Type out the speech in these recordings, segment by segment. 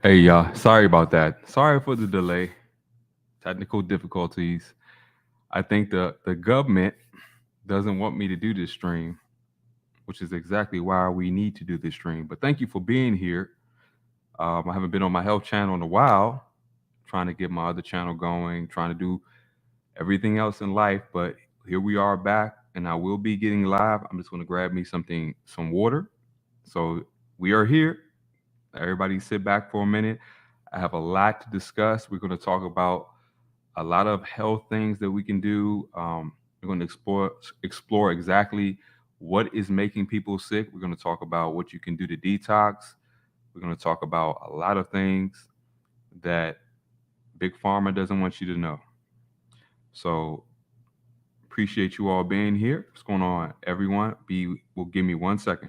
Hey, y'all. Sorry about that. Sorry for the delay. Technical difficulties. I think the government doesn't want me to do this stream, which is exactly why we need to do this stream. But thank you for being here. I haven't been on my health channel in a while, trying to get my other channel going, trying to do everything else in life. But here we are back, and I will be getting live. I'm just going to grab me some water. So we are here. Everybody sit back for a minute. I have a lot to discuss. We're going to talk about a lot of health things that we can do. We're going to explore exactly what is making people sick. We're going to talk about what you can do to detox. We're going to talk about a lot of things that Big Pharma doesn't want you to know. So appreciate you all being here. What's going on, everyone? Will give me 1 second.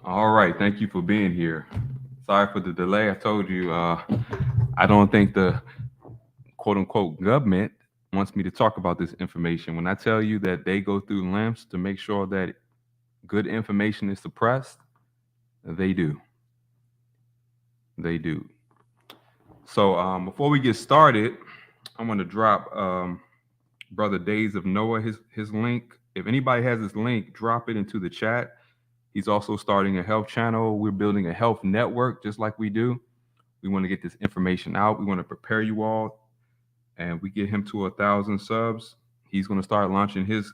All right. Thank you for being here. Sorry for the delay. I told you I don't think the quote unquote government wants me to talk about this information. When I tell you that they go through lengths to make sure that good information is suppressed, they do. They do. So before we get started, I'm going to drop Brother Days of Noah his link. If anybody has his link, drop it into the chat. He's also starting a health channel. We're building a health network just like we do. We want to get this information out. We want to prepare you all, and we get him to 1,000 subs. He's going to start launching his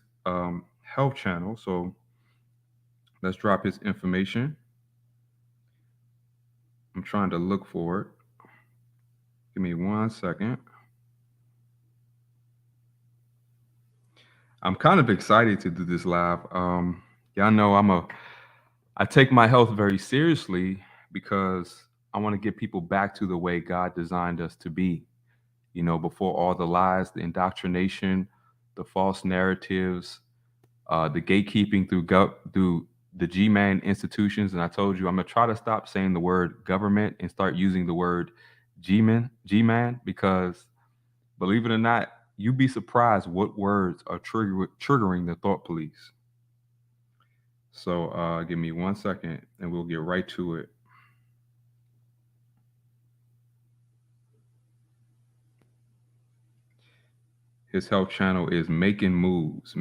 health channel. So let's drop his information. I'm trying to look for it. Give me 1 second. I'm kind of excited to do this live. Y'all know I take my health very seriously because I want to get people back to the way God designed us to be. Before all the lies, the indoctrination, the false narratives, the gatekeeping through the G-man institutions. And I told you I'm gonna try to stop saying the word government and start using the word G-man, because believe it or not, you'd be surprised what words are triggering the thought police. So give me 1 second and we'll get right to it. His health channel is Making Moves.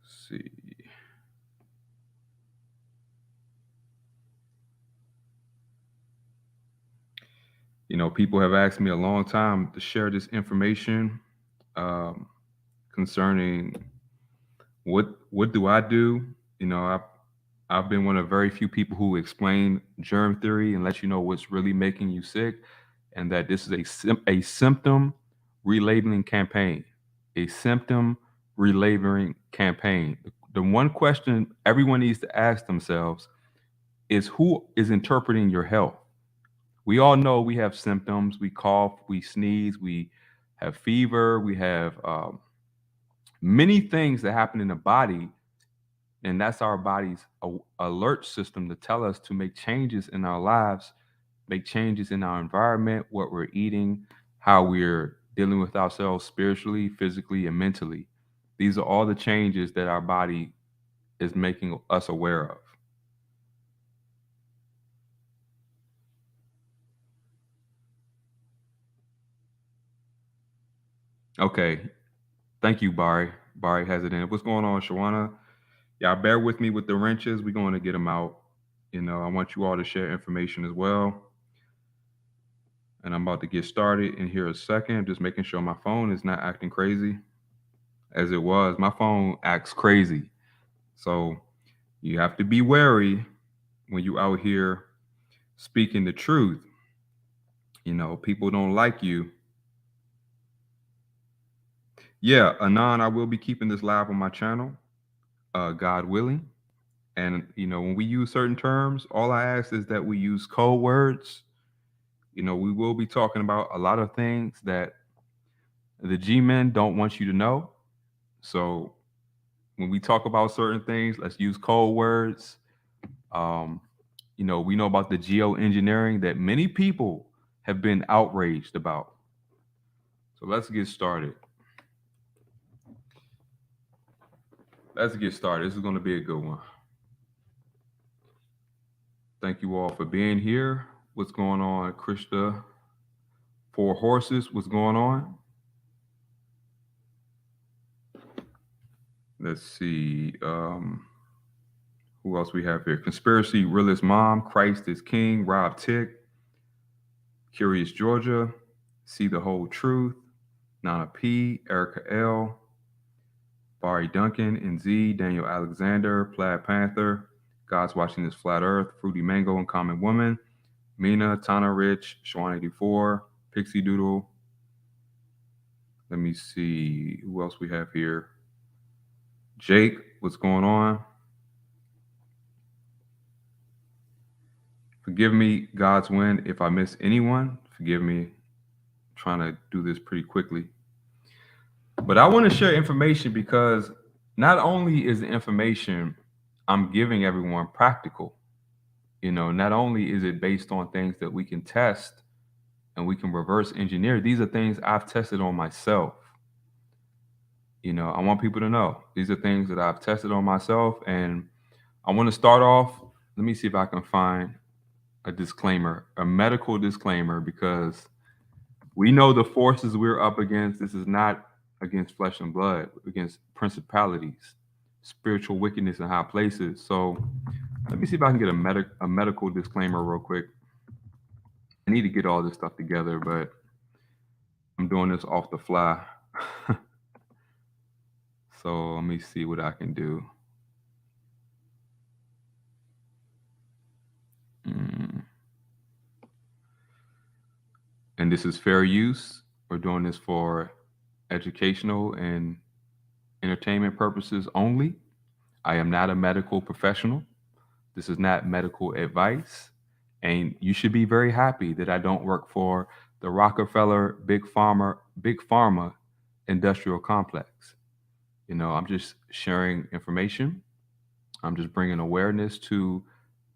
Let's see. People have asked me a long time to share this information concerning what do I do. I've been one of very few people who explain germ theory and let you know what's really making you sick, and that this is a symptom relabeling campaign. A symptom relabeling campaign. The one question everyone needs to ask themselves is, who is interpreting your health? We all know we have symptoms. We cough, we sneeze, we have fever, we have many things that happen in the body, and that's our body's alert system to tell us to make changes in our lives, make changes in our environment, what we're eating, how we're dealing with ourselves spiritually, physically, and mentally. These are all the changes that our body is making us aware of. Okay. Thank you, Barry. Barry has it in. What's going on, Shawana? Y'all bear with me with the wrenches. We're going to get them out. I want you all to share information as well. And I'm about to get started in here a second, just making sure my phone is not acting crazy as it was. My phone acts crazy. So you have to be wary when you out here speaking the truth. People don't like you. Yeah, Anon, I will be keeping this live on my channel, God willing. And when we use certain terms, all I ask is that we use code words. We will be talking about a lot of things that the G-men don't want you to know. So when we talk about certain things, let's use code words. We know about the geoengineering that many people have been outraged about. So let's get started. This is going to be a good one. Thank you all for being here. What's going on, Krista? Four Horses, what's going on? Let's see. Who else we have here? Conspiracy Realist Mom, Christ is King, Rob Tick, Curious Georgia, See the Whole Truth, Nana P, Erica L, Barry Duncan, NZ, Daniel Alexander, Plaid Panther, God's Watching This Flat Earth, Fruity Mango and Common Woman, Mina, Tana Rich, Shawan84, Pixie Doodle. Let me see who else we have here. Jake, what's going on? Forgive me, God's win, if I miss anyone. Forgive me. I'm trying to do this pretty quickly. But I want to share information because not only is the information I'm giving everyone practical, not only is it based on things that we can test and we can reverse engineer, these are things I've tested on myself. I want people to know these are things that I've tested on myself. And I want to start off. Let me see if I can find a disclaimer, a medical disclaimer, because we know the forces we're up against. This is not against flesh and blood, against principalities, spiritual wickedness in high places. So let me see if I can get a medical disclaimer real quick. I need to get all this stuff together, but I'm doing this off the fly. So let me see what I can do. Mm. And this is fair use. We're doing this for educational and entertainment purposes only. I am not a medical professional. This is not medical advice. And you should be very happy that I don't work for the Rockefeller big pharma industrial complex. I'm just sharing information. I'm just bringing awareness to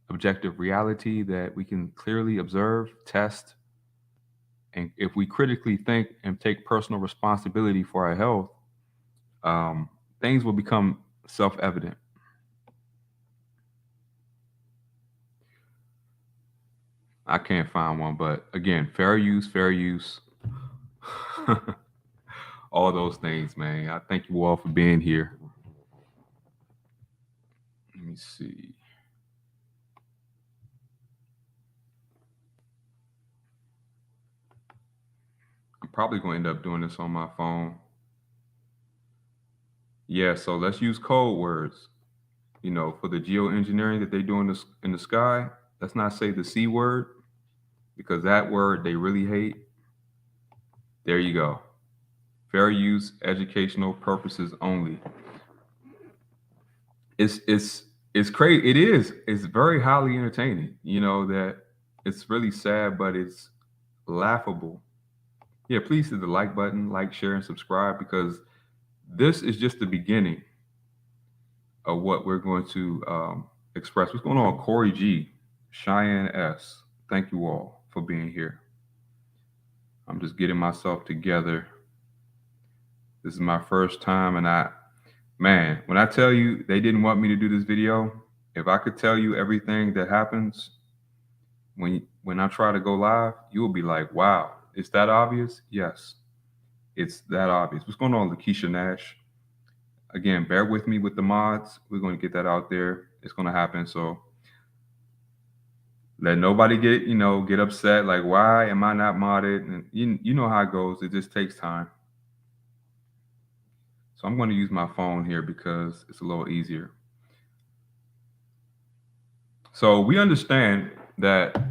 objective reality that we can clearly observe, test, and if we critically think and take personal responsibility for our health, um, things will become self-evident. I can't find one, but again, fair use, all those things, man. I thank you all for being here. Let me see. I'm probably going to end up doing this on my phone. Yeah, so let's use code words. For the geoengineering that they do in the sky, let's not say the C word because that word they really hate. There you go. Fair use, educational purposes only. It's crazy. It is. It's very highly entertaining. That it's really sad, but it's laughable. Yeah, please hit the like button, like, share, and subscribe because this is just the beginning of what we're going to express. What's going on, Corey G, Cheyenne S? Thank you all for being here. I'm just getting myself together. This is my first time, and man, when I tell you they didn't want me to do this video, if I could tell you everything that happens when I try to go live, you will be like, wow, it's that obvious? Yes, it's that obvious. What's going on, Lakeisha Nash? Again, bear with me with the mods. We're going to get that out there. It's going to happen. So let nobody get upset. Like, why am I not modded? And you know how it goes. It just takes time. So I'm going to use my phone here because it's a little easier. So we understand that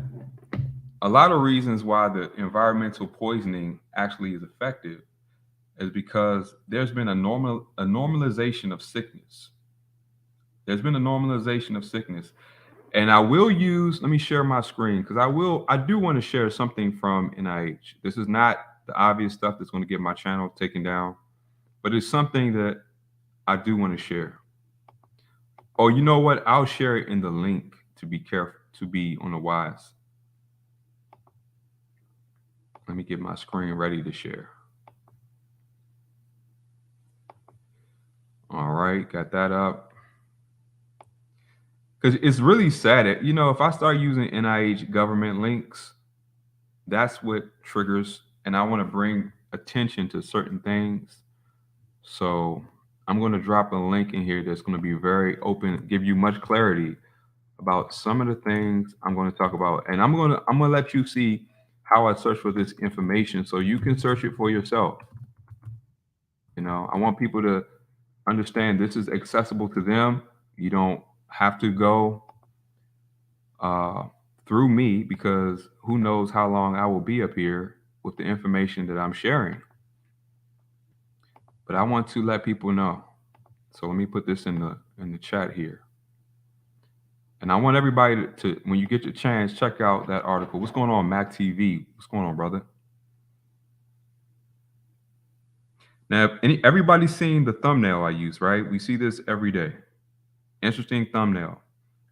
a lot of reasons why the environmental poisoning actually is effective is because there's been a normalization of sickness. There's been a normalization of sickness. And let me share my screen because I do want to share something from NIH. This is not the obvious stuff that's going to get my channel taken down, but it's something that I do want to share. Oh, you know what? I'll share it in the link to be careful, to be on the wise. Let me get my screen ready to share. All right, got that up. Because it's really sad. If I start using NIH government links, that's what triggers, and I want to bring attention to certain things. So I'm going to drop a link in here that's going to be very open, give you much clarity about some of the things I'm going to talk about, and I'm going to let you see how I search for this information so you can search it for yourself. I want people to understand this is accessible to them. You don't have to go through me because who knows how long I will be up here with the information that I'm sharing. But I want to let people know. So let me put this in the chat here. And I want everybody to when you get your chance, check out that article. What's going on, Mac TV? What's going on, brother? Now, everybody's seen the thumbnail I use, right? We see this every day. Interesting thumbnail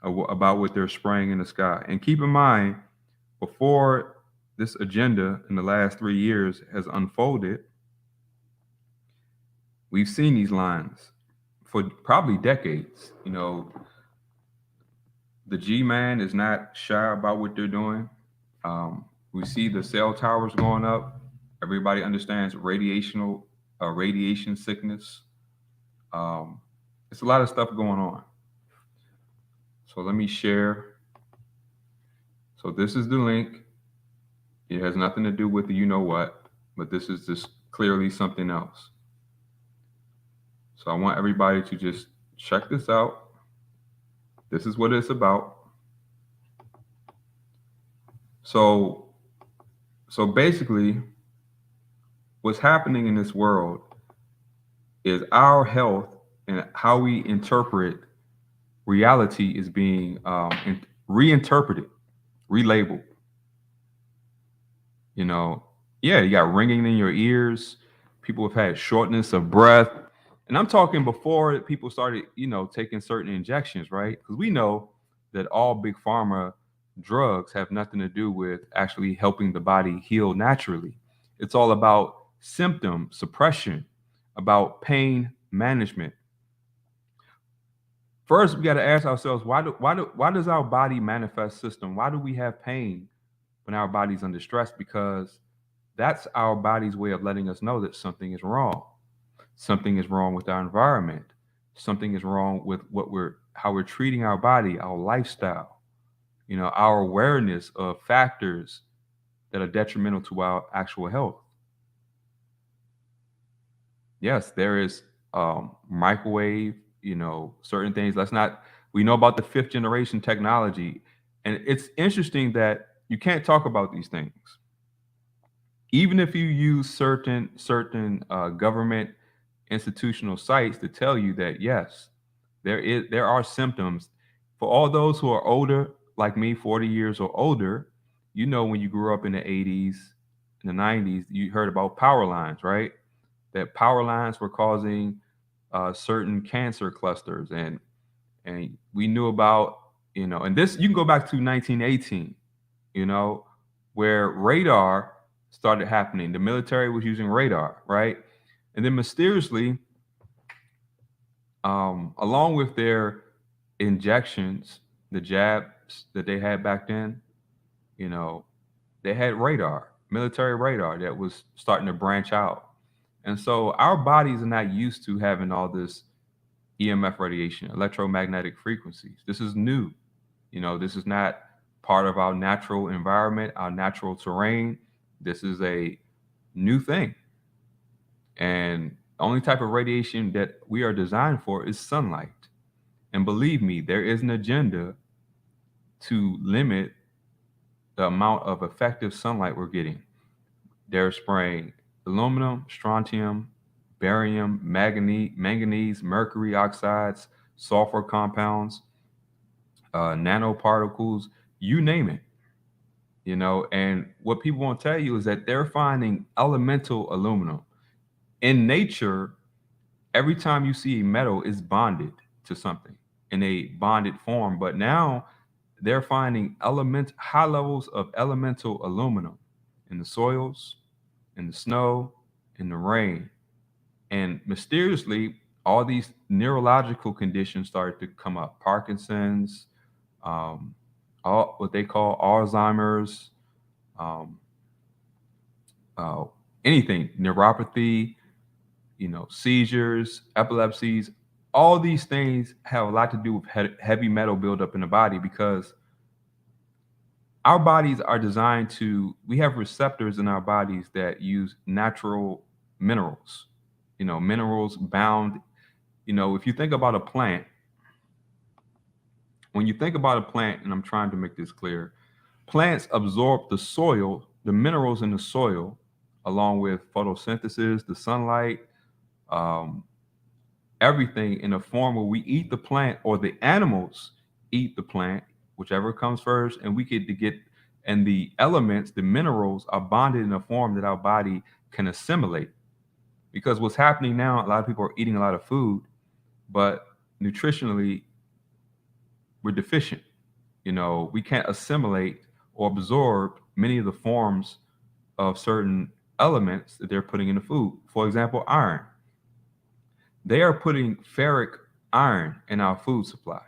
about what they're spraying in the sky. And keep in mind, before this agenda in the last 3 years has unfolded, we've seen these lines for probably decades. The G-Man is not shy about what they're doing. We see the cell towers going up. Everybody understands radiation sickness. It's a lot of stuff going on. So let me share. So this is the link. It has nothing to do with the you know what, but this is just clearly something else. So I want everybody to just check this out. This is what it's about. So so basically what's happening in this world is our health and how we interpret reality is being reinterpreted, relabeled. You know, yeah, you got ringing in your ears. People have had shortness of breath. And I'm talking before people started, taking certain injections, right? Because we know that all big pharma drugs have nothing to do with actually helping the body heal naturally. It's all about symptom suppression, about pain management. First, we got to ask ourselves, why does our body manifest system? Why do we have pain when our body's under stress? Because that's our body's way of letting us know that something is wrong. Something is wrong with our environment. Something is wrong with how we're treating our body, our lifestyle, our awareness of factors that are detrimental to our actual health. Yes, there is microwave, certain things. We know about the fifth generation technology. And it's interesting that you can't talk about these things. Even if you use certain government institutional sites to tell you that yes, there are symptoms for all those who are older, like me, 40 years or older. When you grew up in the 80s, in the 90s, you heard about power lines, right? That power lines were causing certain cancer clusters, and we knew about, and this you can go back to 1918, you know, where radar started happening. The military was using radar, right? And then mysteriously, along with their injections, the jabs that they had back then, you know, they had radar, military radar that was starting to branch out. And so our bodies are not used to having all this EMF radiation, electromagnetic frequencies. This is new. This is not part of our natural environment, our natural terrain. This is a new thing. And the only type of radiation that we are designed for is sunlight. And believe me, there is an agenda to limit the amount of effective sunlight we're getting. They're spraying aluminum, strontium, barium, manganese, mercury oxides, sulfur compounds, nanoparticles, you name it. And what people won't tell you is that they're finding elemental aluminum. In nature, every time you see a metal is bonded to something in a bonded form, but now they're finding high levels of elemental aluminum in the soils, in the snow, in the rain. And mysteriously, all these neurological conditions started to come up: Parkinson's, um, all what they call Alzheimer's, um, uh, anything, neuropathy, seizures, epilepsies. All these things have a lot to do with heavy metal buildup in the body, because our bodies are designed we have receptors in our bodies that use natural minerals, minerals bound. If you think about a plant, when you think about a plant, and I'm trying to make this clear, plants absorb the soil, the minerals in the soil, along with photosynthesis, the sunlight, um, everything, in a form where we eat the plant, or the animals eat the plant, whichever comes first, and we get, and the elements, the minerals, are bonded in a form that our body can assimilate. Because what's happening now, a lot of people are eating a lot of food, but nutritionally, we're deficient. We can't assimilate or absorb many of the forms of certain elements that they're putting in the food. For example, iron. They are putting ferric iron in our food supply.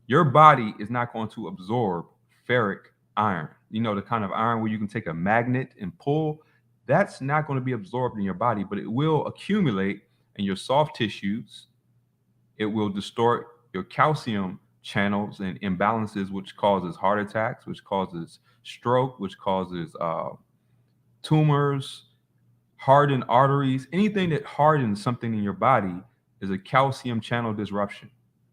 Your body is not going to absorb ferric iron. The kind of iron where you can take a magnet and pull. That's not going to be absorbed in your body, but it will accumulate in your soft tissues, It will distort your calcium channels and imbalances, which causes heart attacks, which causes stroke, which causes tumors, hardened arteries. Anything that hardens something in your body is a calcium channel disruption.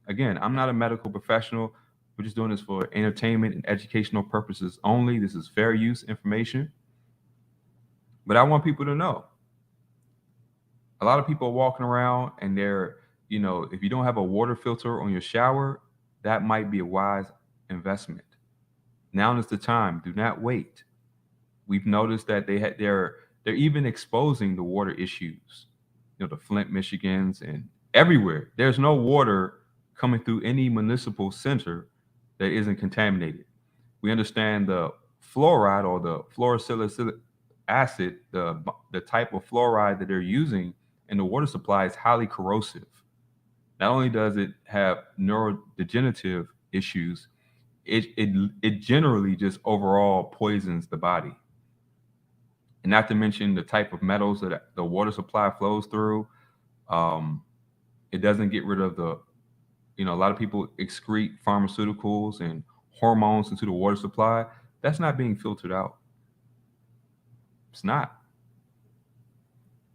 Again, I'm not a medical professional. We're just doing this for entertainment and educational purposes only. This is fair use information. But I want people to know a lot of people are walking around and they're, if you don't have a water filter on your shower, that might be a wise investment. Now is the time. Do not wait. We've noticed that they're even exposing the water issues. The Flint, Michigans, and everywhere. There's no water coming through any municipal center that isn't contaminated. We understand the fluoride or the fluorosilicic acid, the type of fluoride that they're using in the water supply is highly corrosive. Not only does it have neurodegenerative issues, it generally just overall poisons the body. And not to mention the type of metals that the water supply flows through. It doesn't get rid of a lot of people excrete pharmaceuticals and hormones into the water supply. That's not being filtered out. It's not.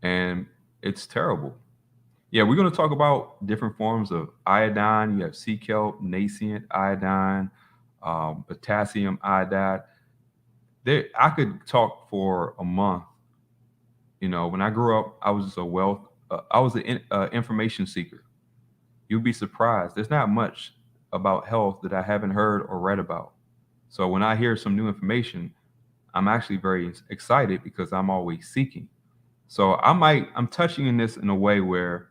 And it's terrible. Yeah, we're going to talk about different forms of iodine. You have sea kelp, nascent iodine, potassium iodide. I could talk for a month. When I grew up, I was just I was an information seeker. You'd be surprised. There's not much about health that I haven't heard or read about. So when I hear some new information, I'm actually very excited because I'm always seeking. So I'm touching in this in a way where,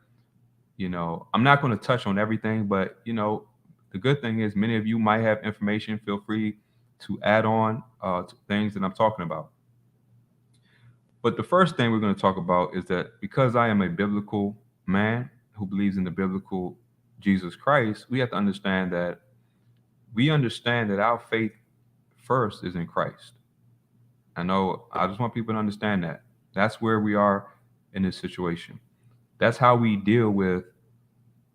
I'm not going to touch on everything, but the good thing is many of you might have information. Feel free to add on to things that I'm talking about. But the first thing we're going to talk about is that because I am a biblical man who believes in the biblical Jesus Christ, we have to understand that our faith first is in Christ. I just want people to understand that. That's where we are in this situation. That's how we deal with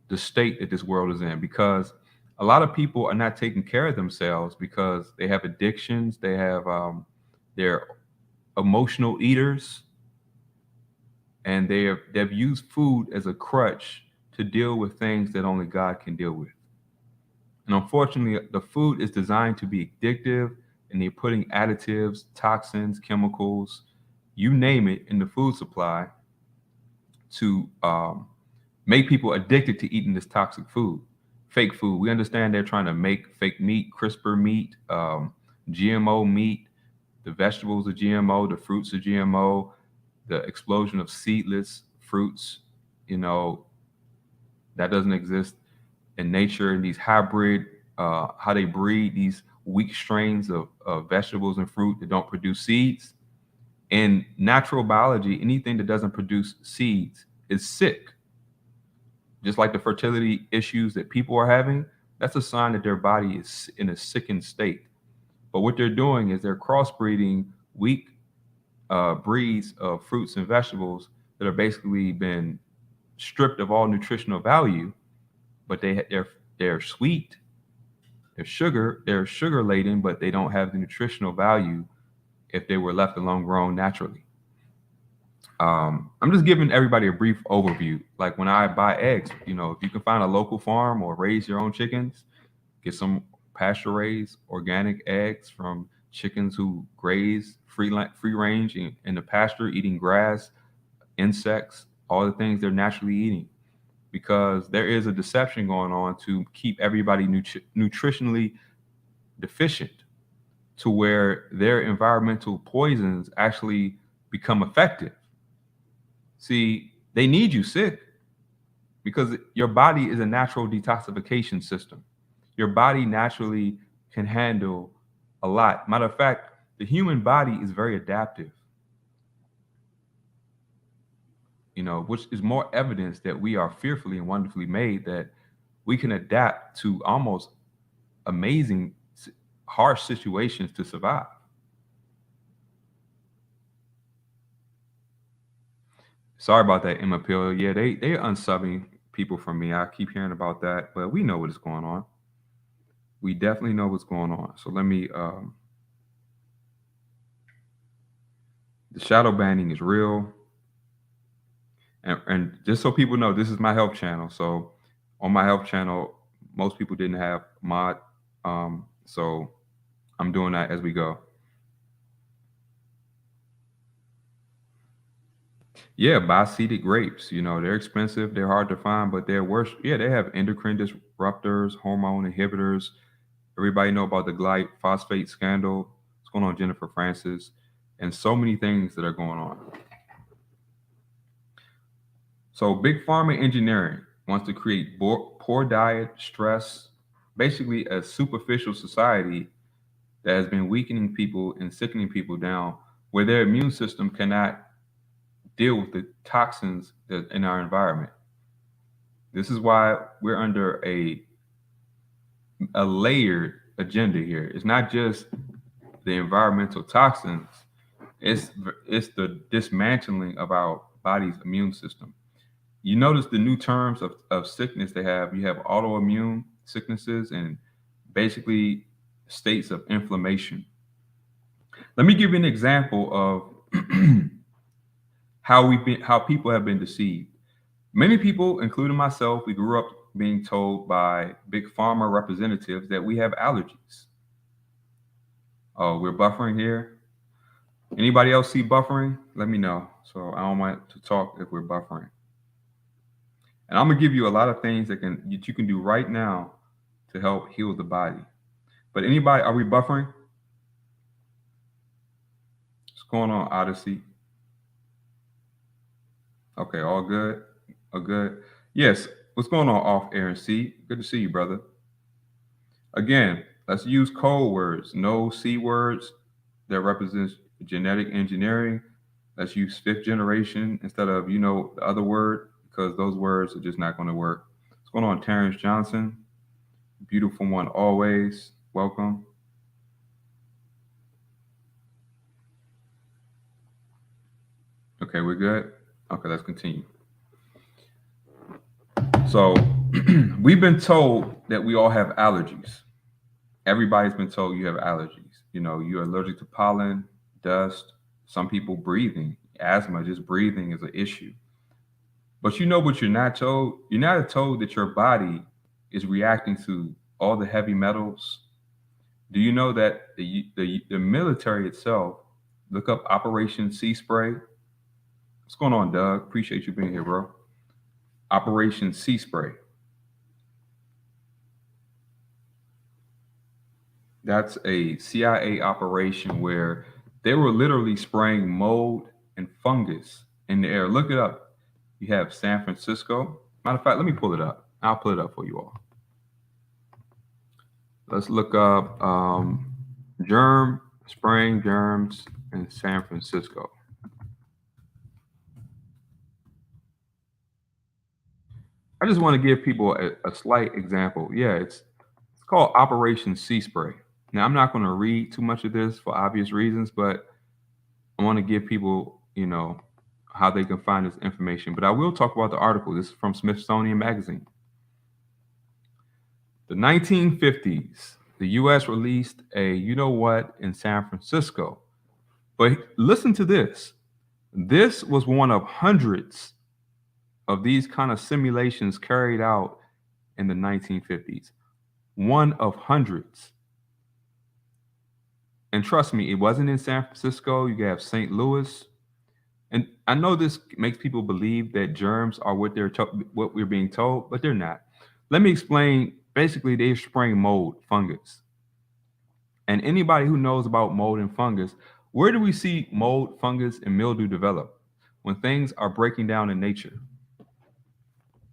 the state that this world is in, because a lot of people are not taking care of themselves because they have addictions, they're emotional eaters, and they've used food as a crutch to deal with things that only God can deal with. And unfortunately, the food is designed to be addictive, and they're putting additives, toxins, chemicals, you name it, in the food supply to make people addicted to eating this toxic food, fake food. We understand they're trying to make fake meat, CRISPR meat, GMO meat, the vegetables are GMO, the fruits are GMO, the explosion of seedless fruits, that doesn't exist in nature. And these hybrid, how they breed these weak strains of vegetables and fruit that don't produce seeds. In natural biology, anything that doesn't produce seeds is sick. Just like the fertility issues that people are having, that's a sign that their body is in a sickened state. But what they're doing is they're crossbreeding weak breeds of fruits and vegetables that are basically been stripped of all nutritional value, but they're sweet, they're sugar laden, but they don't have the nutritional value if they were left alone grown naturally. I'm just giving everybody a brief overview. Like when I buy eggs, if you can find a local farm or raise your own chickens, get some pasture raised organic eggs from chickens who graze free range in the pasture, eating grass, insects, all the things they're naturally eating. Because there is a deception going on to keep everybody nutritionally deficient, to where their environmental poisons actually become effective. See, they need you sick because your body is a natural detoxification system. Your body naturally can handle a lot. Matter of fact, the human body is very adaptive, which is more evidence that we are fearfully and wonderfully made, that we can adapt to almost amazing, harsh situations to survive. Sorry about that, Emma Pill. Yeah, they unsubbing. people from me. I keep hearing about that, but we know what is going on. We definitely know what's going on. So let me. The shadow banning is real, and just so people know, this is my health channel. So on my health channel, most people didn't have mod, so I'm doing that as we go. Yeah, buy-seeded grapes. They're expensive. They're hard to find, but they're worse. Yeah, they have endocrine disruptors, hormone inhibitors. Everybody know about the glyphosate scandal. What's going on, Jennifer Francis, and so many things that are going on. So big pharma engineering wants to create poor diet, stress, basically a superficial society that has been weakening people and sickening people down, where their immune system cannot deal with the toxins that in our environment. This is why we're under a layered agenda here. It's not just the environmental toxins. It's it's the dismantling of our body's immune system. You notice the new terms of sickness they have. You have autoimmune sicknesses and basically states of inflammation. Let me give you an example of how people have been deceived. Many people, including myself, we grew up being told by big pharma representatives that we have allergies. Oh, we're buffering here. Anybody else see buffering? Let me know. So I don't want to talk if we're buffering. And I'm gonna give you a lot of things that you can do right now to help heal the body. But anybody, are we buffering? What's going on, Odyssey? Okay, all good. All good. Yes. What's going on, off Aaron C? Good to see you, brother. Again, let's use code words, no C words that represents genetic engineering. Let's use fifth generation instead of the other word, because those words are just not going to work. What's going on, Terrence Johnson? Beautiful one always. Welcome. Okay, we're good. Okay, let's continue. So we've been told that we all have allergies. Everybody's been told you have allergies. You're allergic to pollen, dust, some people breathing, asthma, just breathing is an issue. But what you're not told? You're not told that your body is reacting to all the heavy metals. Do you know that the military itself, look up Operation Sea Spray? What's going on, Doug? Appreciate you being here, bro. Operation Sea Spray. That's a CIA operation where they were literally spraying mold and fungus in the air. Look it up. You have San Francisco. Matter of fact, let me pull it up. I'll pull it up for you all. Let's look up germ, spraying germs in San Francisco. I just want to give people a slight example. Yeah, it's called Operation Sea Spray. Now, I'm not going to read too much of this for obvious reasons, but I want to give people, how they can find this information. But I will talk about the article. This is from Smithsonian Magazine. The 1950s, the U.S. released a you know what in San Francisco. But listen to this. This was one of hundreds of these kind of simulations carried out in the 1950s. One of hundreds. And trust me, it wasn't in San Francisco. You have St. Louis. And I know this makes people believe that germs are what we're being told, but they're not. Let me explain. Basically, they're spraying mold, fungus. And anybody who knows about mold and fungus, where do we see mold, fungus, and mildew develop? When things are breaking down in nature.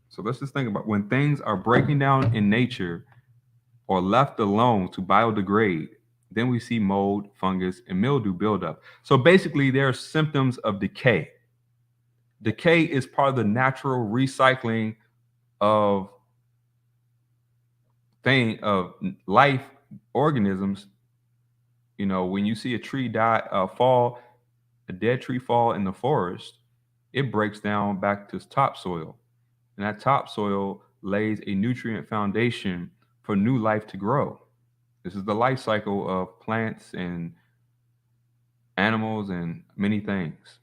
So let's just think about when things are breaking down in nature or left alone to biodegrade, then we see mold, fungus, and mildew build up. So basically, there are symptoms of decay. Decay is part of the natural recycling of life organisms. When you see a tree fall, a dead tree fall in the forest, it breaks down back to topsoil. and that topsoil lays a nutrient foundation for new life to grow. This is the life cycle of plants and animals and many things.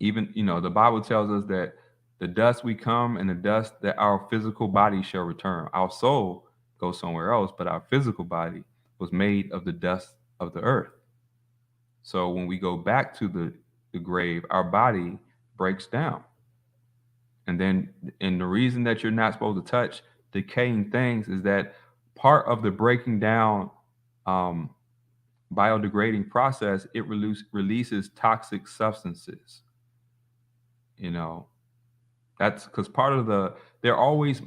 Even, the Bible tells us that the dust we come and the dust that our physical body shall return. Our soul goes somewhere else, but our physical body was made of the dust of the earth. So when we go back to the grave, our body breaks down. And the reason that you're not supposed to touch decaying things is that part of the breaking down um, biodegrading process, it releases toxic substances. You know, that's because part of there are always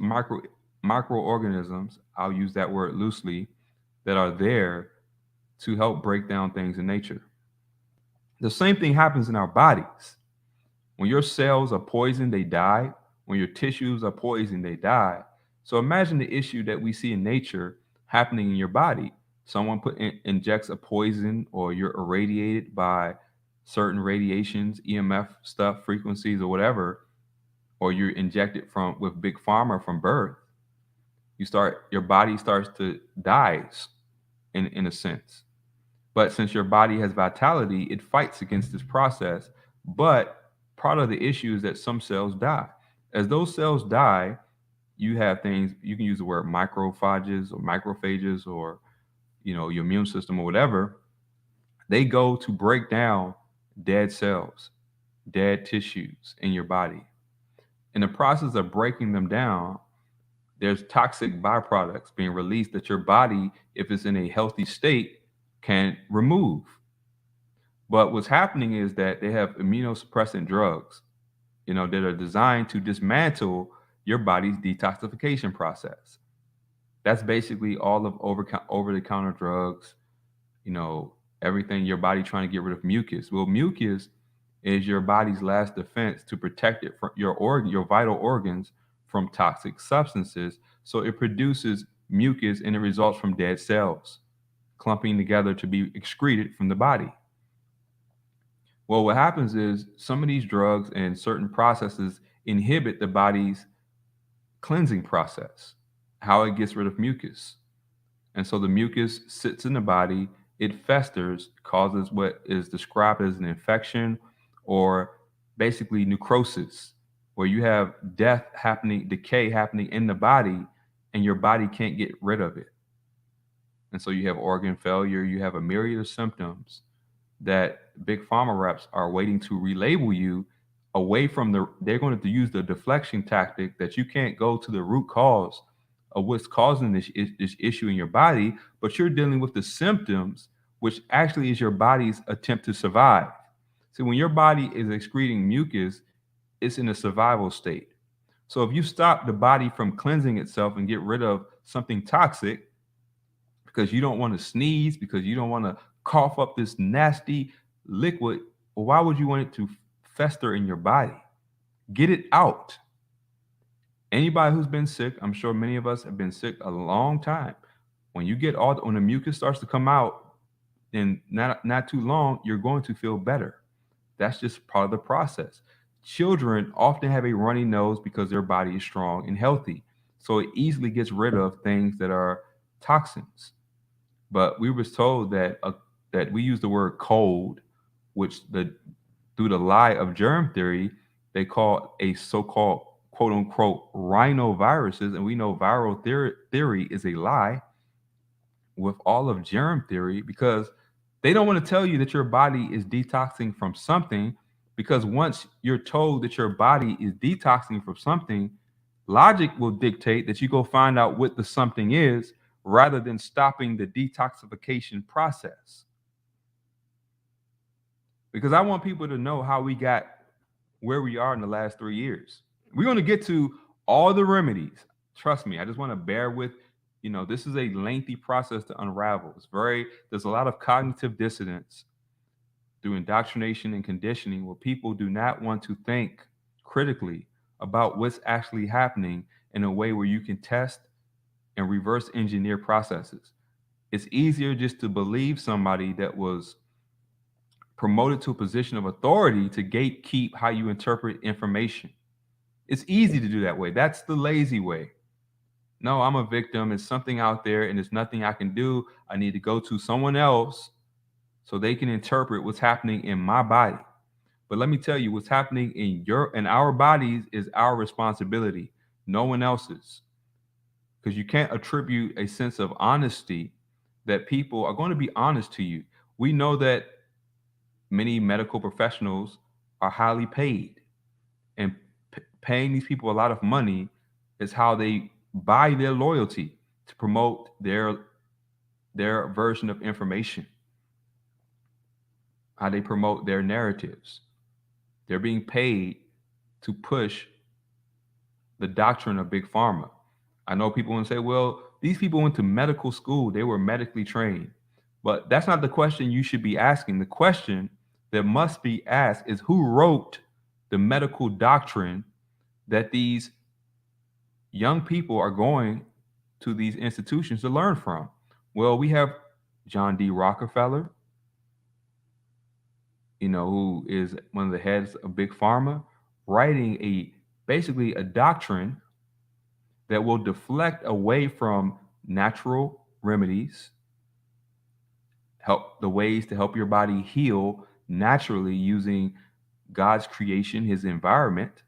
microorganisms, I'll use that word loosely, that are there to help break down things in nature. The same thing happens in our bodies. When your cells are poisoned, they die. When your tissues are poisoned, they die. So imagine the issue that we see in nature happening in your body. Someone injects a poison, or you're irradiated by certain radiations, EMF stuff, frequencies, or whatever, or you're injected from with big pharma from birth. Your body starts to die in a sense. But since your body has vitality, it fights against this process. But part of the issue is that some cells die. As those cells die, you have things, you can use the word macrophages, or your immune system or whatever. They go to break down dead cells, dead tissues in your body. In the process of breaking them down, there's toxic byproducts being released that your body, if it's in a healthy state, can remove. But what's happening is that they have immunosuppressant drugs, that are designed to dismantle your body's detoxification process. That's basically all of over the counter drugs, you know, everything your body trying to get rid of mucus. Well, mucus is your body's last defense to protect it from your vital organs from toxic substances. So it produces mucus, and it results from dead cells clumping together to be excreted from the body. Well, what happens is some of these drugs and certain processes inhibit the body's cleansing process, how it gets rid of mucus. And so the mucus sits in the body, it festers, causes what is described as an infection, or basically necrosis, where you have decay happening in the body, and your body can't get rid of it. And so you have organ failure, you have a myriad of symptoms that big pharma reps are waiting to relabel you away from they're going to use the deflection tactic that you can't go to the root cause of what's causing this issue in your body, but you're dealing with the symptoms, which actually is your body's attempt to survive. See, when your body is excreting mucus, it's in a survival state. So if you stop the body from cleansing itself and get rid of something toxic, because you don't want to sneeze, because you don't want to cough up this nasty liquid, well, why would you want it to fester in your body? Get it out. Anybody who's been sick, I'm sure many of us have been sick a long time. When the mucus starts to come out, in not too long, you're going to feel better. That's just part of the process. Children often have a runny nose because their body is strong and healthy. So it easily gets rid of things that are toxins. But we was told that we use the word cold, which through the lie of germ theory, they call a so-called quote unquote rhinoviruses, and we know viral theory is a lie with all of germ theory, because they don't want to tell you that your body is detoxing from something, because once you're told that your body is detoxing from something, logic will dictate that you go find out what the something is, rather than stopping the detoxification process. Because I want people to know how we got where we are in the last 3 years. We're going to get to all the remedies. Trust me, I just want to bear with, this is a lengthy process to unravel. There's a lot of cognitive dissonance through indoctrination and conditioning, where people do not want to think critically about what's actually happening in a way where you can test and reverse engineer processes. It's easier just to believe somebody that was promoted to a position of authority to gatekeep how you interpret information. It's easy to do that way. That's the lazy way. No, I'm a victim. It's something out there and there's nothing I can do. I need to go to someone else so they can interpret what's happening in my body. But let me tell you, what's happening in our bodies is our responsibility, no one else's. Because you can't attribute a sense of honesty that people are going to be honest to you. We know that many medical professionals are highly paid, and paying these people a lot of money is how they buy their loyalty to promote their version of information, how they promote their narratives. They're being paid to push the doctrine of big pharma. I know people want to say, well, these people went to medical school, they were medically trained. But that's not the question you should be asking. The question that must be asked is, who wrote the medical doctrine that these young people are going to these institutions to learn from? Well, we have John D. Rockefeller, who is one of the heads of big pharma, writing basically a doctrine that will deflect away from natural remedies, help the ways to help your body heal naturally using God's creation, his environment,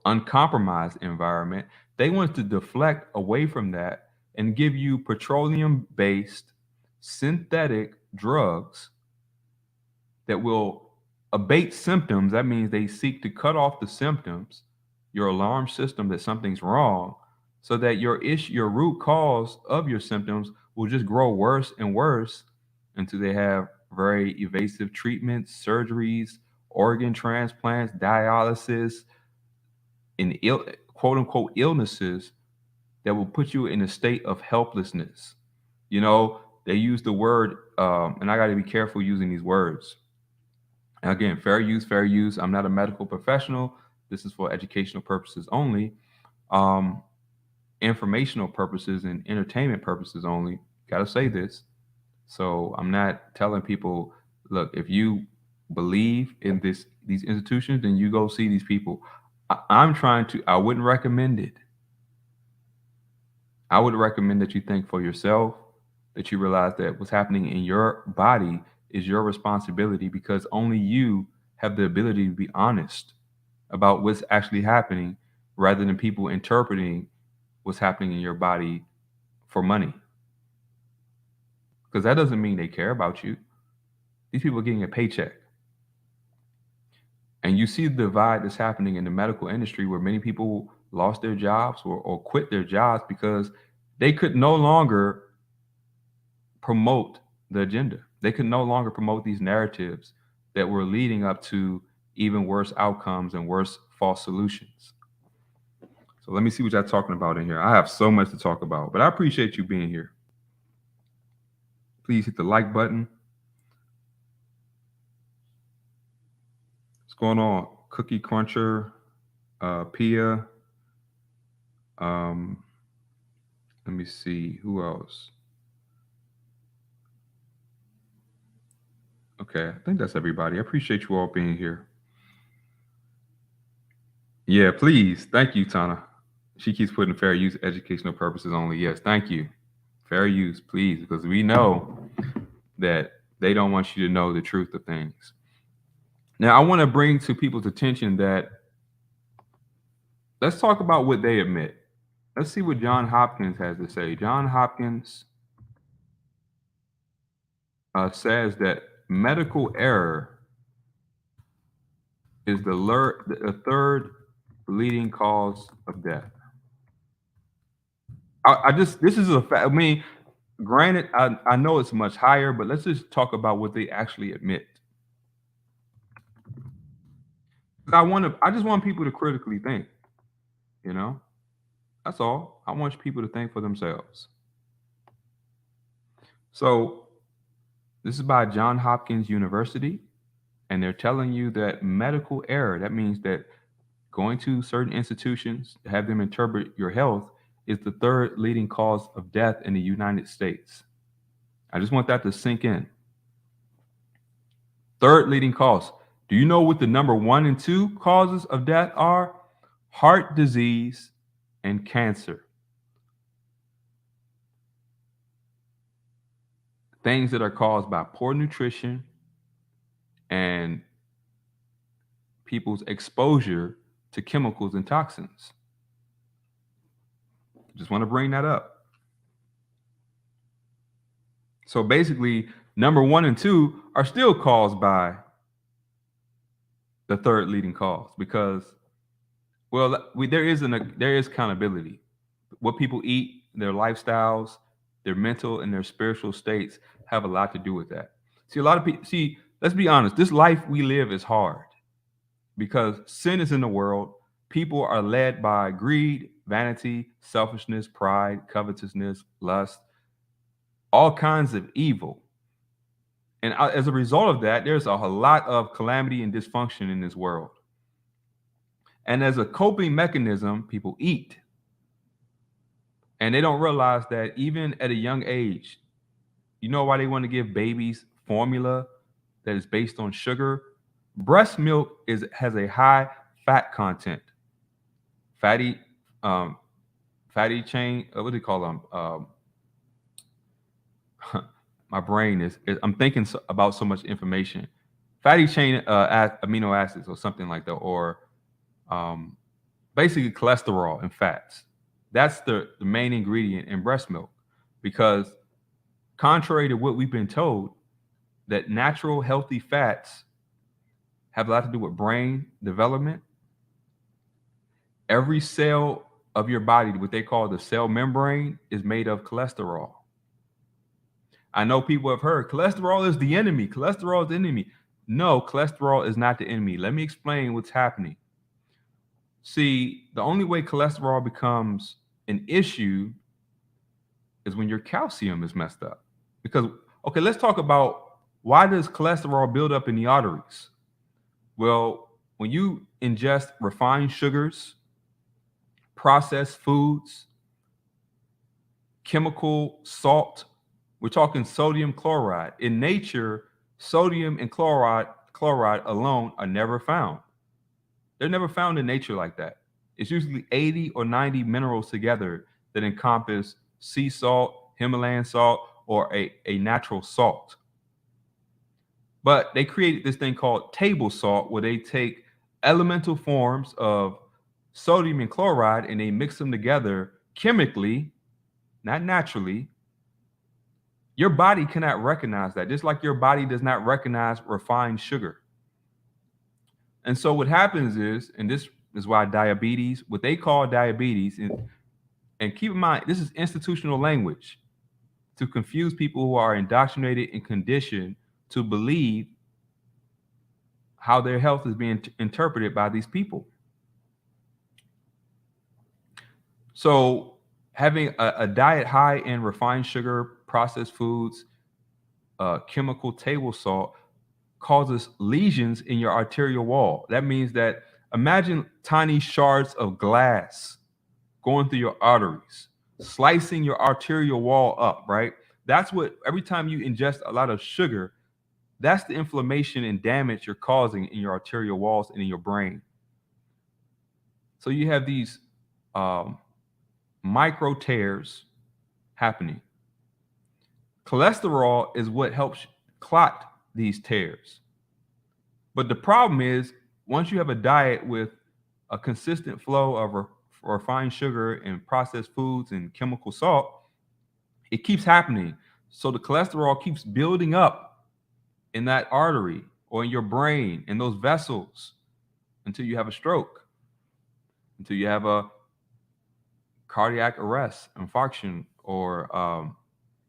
uncompromised environment. They want to deflect away from that and give you petroleum based synthetic drugs that will abate symptoms. That means they seek to cut off the symptoms, your alarm system that something's wrong, so that your root cause of your symptoms will just grow worse and worse until they have very evasive treatments, surgeries, organ transplants, dialysis, and quote unquote illnesses that will put you in a state of helplessness. They use the word, and I got to be careful using these words. Again, fair use, fair use. I'm not a medical professional. This is for educational purposes only, informational purposes and entertainment purposes only. Got to say this. So I'm not telling people, look, if you believe in these institutions, then you go see these people. I wouldn't recommend it. I would recommend that you think for yourself, that you realize that what's happening in your body is your responsibility, because only you have the ability to be honest about what's actually happening, rather than people interpreting what's happening in your body for money. Because that doesn't mean they care about you. These people are getting a paycheck. And you see the divide that's happening in the medical industry, where many people lost their jobs or quit their jobs because they could no longer promote the agenda. They could no longer promote these narratives that were leading up to even worse outcomes and worse false solutions. So let me see what y'all talking about in here. I have so much to talk about, but I appreciate you being here. Please hit the like button. What's going on? Cookie Cruncher, Pia. Let me see who else. Okay, I think that's everybody. I appreciate you all being here. Yeah, please. Thank you, Tana. She keeps putting fair use, educational purposes only. Yes, thank you. Fair use, please, because we know that they don't want you to know the truth of things. Now, I want to bring to people's attention that let's talk about what they admit. Let's see what John Hopkins has to say. John Hopkins says that medical error is the third leading cause of death. This is a fact. I mean, granted, I know it's much higher, but let's just talk about what they actually admit. I just want people to critically think, that's all. I want people to think for themselves. So this is by Johns Hopkins University, and they're telling you that medical error, that means that going to certain institutions to have them interpret your health, is the third leading cause of death in the United States. I just want that to sink in. Third leading cause. Do you know what the number 1 and 2 causes of death are? Heart disease and cancer. Things that are caused by poor nutrition and people's exposure to chemicals and toxins. Just want to bring that up. So basically, number 1 and 2 are still caused by the third leading cause because, well, there is accountability. What people eat, their lifestyles, their mental and their spiritual states have a lot to do with that. See, a lot of people, let's be honest, this life we live is hard because sin is in the world. People are led by greed, vanity, selfishness, pride, covetousness, lust, all kinds of evil. And as a result of that, there's a lot of calamity and dysfunction in this world. And as a coping mechanism, people eat. And they don't realize that even at a young age, you know why they want to give babies formula that is based on sugar? Breast milk has a high fat content, fatty fatty chain. What do you call them? My brain is I'm thinking about so much information. Fatty chain amino acids or something like that, or basically cholesterol and fats. That's the main ingredient in breast milk, because contrary to what we've been told, that natural healthy fats have a lot to do with brain development. Every cell of your body, what they call the cell membrane, is made of cholesterol. I know people have heard cholesterol is the enemy. Cholesterol is the enemy. No, cholesterol is not the enemy. Let me explain what's happening. See, the only way cholesterol becomes an issue is when your calcium is messed up. Because, okay, let's talk about why does cholesterol build up in the arteries? Well, when you ingest refined sugars, processed foods, chemical salt, we're talking sodium chloride. In nature, sodium and chloride alone are never found. They're never found in nature like that. It's usually 80 or 90 minerals together that encompass sea salt, Himalayan salt, or a natural salt. But they created this thing called table salt, where they take elemental forms of sodium and chloride and they mix them together chemically, not naturally. Your body cannot recognize that, just like your body does not recognize refined sugar. And so what happens is, and this is why diabetes, what they call diabetes, and keep in mind, this is institutional language to confuse people who are indoctrinated and conditioned to believe how their health is being interpreted by these people. So having a diet high in refined sugar, processed foods, chemical table salt causes lesions in your arterial wall. That means that imagine tiny shards of glass going through your arteries, slicing your arterial wall up, right? That's what, every time you ingest a lot of sugar, that's the inflammation and damage you're causing in your arterial walls and in your brain. So you have these micro tears happening. Cholesterol is what helps clot these tears. But the problem is, once you have a diet with a consistent flow of refined sugar and processed foods and chemical salt, it keeps happening. So the cholesterol keeps building up in that artery or in your brain, in those vessels, until you have a stroke, until you have a cardiac arrest, infarction, or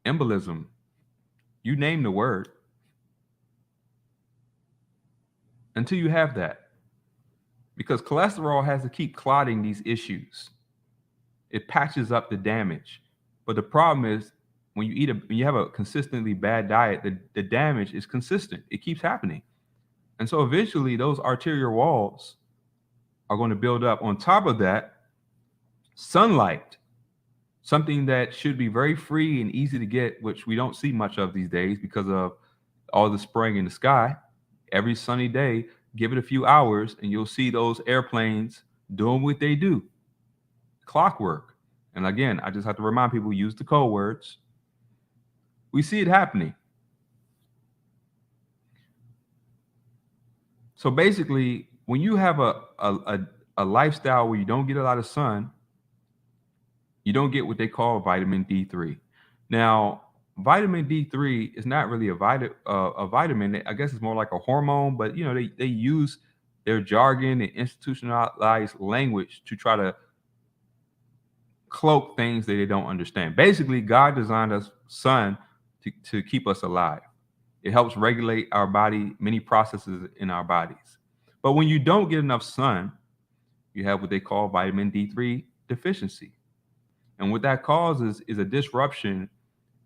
embolism. You name the word. Until you have that. Because cholesterol has to keep clotting these issues. It patches up the damage. But the problem is, when you have a consistently bad diet, the damage is consistent. It keeps happening. And so eventually those arterial walls are going to build up. On top of that, sunlight, something that should be very free and easy to get, which we don't see much of these days because of all the spraying in the sky. Every sunny day, Give it a few hours, and you'll see those airplanes doing what they do. Clockwork. And again, I just have to remind people, use the code words. We see it happening. So basically, when you have a lifestyle where you don't get a lot of sun, you don't get what they call vitamin D3. Now, vitamin D3 is not really a vitamin. I guess it's more like a hormone, but they use their jargon and institutionalized language to try to cloak things that they don't understand. Basically, God designed us sun to keep us alive. It helps regulate our body, many processes in our bodies. But when you don't get enough sun, you have what they call vitamin D3 deficiency. And what that causes is a disruption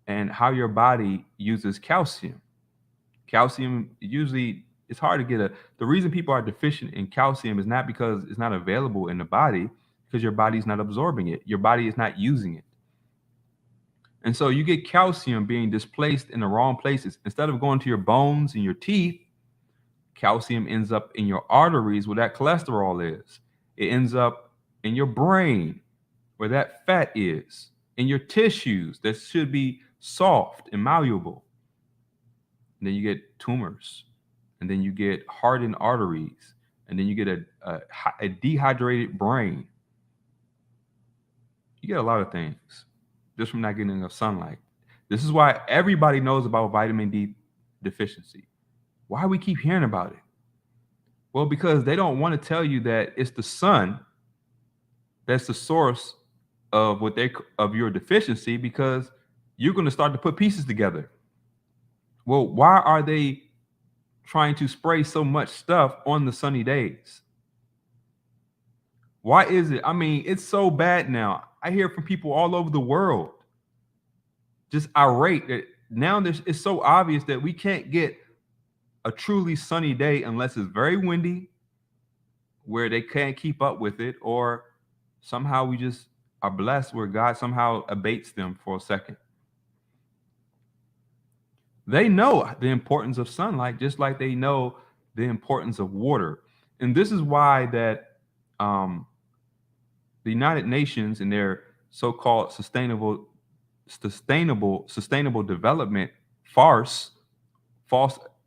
in how your body uses calcium. Calcium usually, it's hard to get the reason people are deficient in calcium is not because it's not available in the body, because your body's not absorbing it. Your body is not using it. And so you get calcium being displaced in the wrong places. Instead of going to your bones and your teeth, calcium ends up in your arteries where that cholesterol is. It ends up in your brain where that fat is, in your tissues that should be soft and malleable. And then you get tumors, and then you get hardened arteries, and then you get a dehydrated brain. You get a lot of things just from not getting enough sunlight. This is why everybody knows about vitamin D deficiency. Why we keep hearing about it? Well, because they don't want to tell you that it's the sun that's the source of your deficiency, because you're going to start to put pieces together. Well, why are they trying to spray so much stuff on the sunny days? Why is it? I mean, it's so bad now. I hear from people all over the world just irate that now it's so obvious that we can't get a truly sunny day unless it's very windy, where they can't keep up with it, or somehow we just are blessed where God somehow abates them for a second. They know the importance of sunlight, just like they know the importance of water. And this is why that the United Nations and their so-called sustainable development false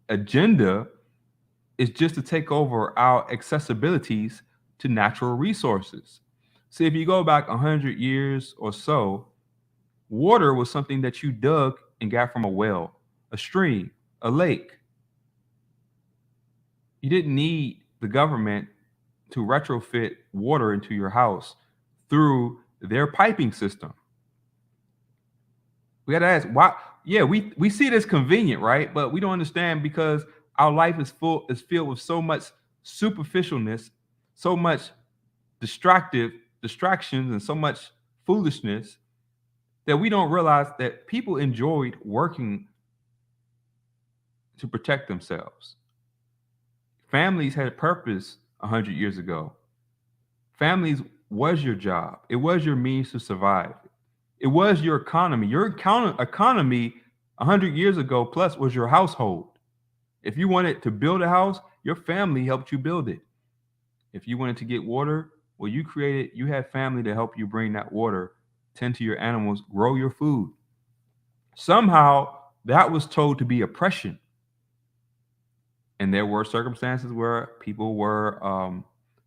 agenda is just to take over our accessibilities to natural resources. See, if you go back 100 years or so, water was something that you dug and got from a well, a stream, a lake. You didn't need the government to retrofit water into your house through their piping system. We got to ask why. Yeah, we see it as convenient, right? But we don't understand, because our life is filled with so much superficialness, so much distractions, and so much foolishness that we don't realize that people enjoyed working to protect themselves. Families had a purpose 100 years ago. Families was your job. It was your means to survive. It was your economy. Your economy 100 years ago plus was your household. If you wanted to build a house, your family helped you build it. If you wanted to get water, well, you had family to help you bring that water, tend to your animals, grow your food. Somehow that was told to be oppression. And there were circumstances where people were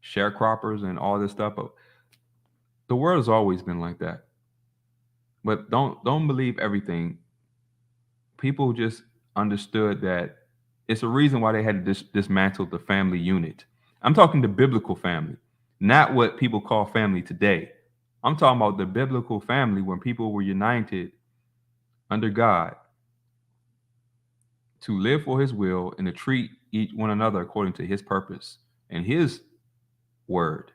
sharecroppers and all this stuff. But the world has always been like that. But don't believe everything. People just understood that it's a reason why they had to dismantle the family unit. I'm talking the biblical family, not what people call family today. I'm talking about the biblical family when people were united under God to live for his will and to treat each one another according to his purpose and his word,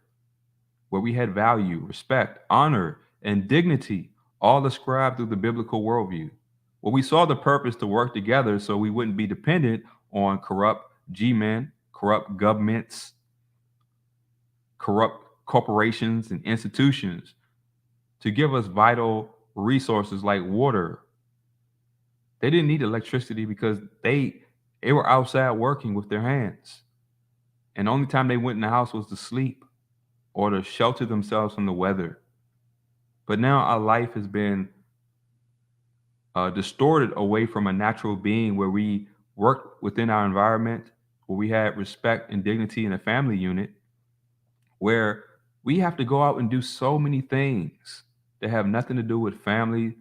where we had value, respect, honor, and dignity, all ascribed through the biblical worldview. Well, we saw the purpose to work together so we wouldn't be dependent on corrupt G-men, corrupt governments, corrupt corporations and institutions to give us vital resources like water. They didn't need electricity because they were outside working with their hands. And the only time they went in the house was to sleep or to shelter themselves from the weather. But now our life has been distorted away from a natural being where we work within our environment, where we had respect and dignity in a family unit, where we have to go out and do so many things that have nothing to do with family,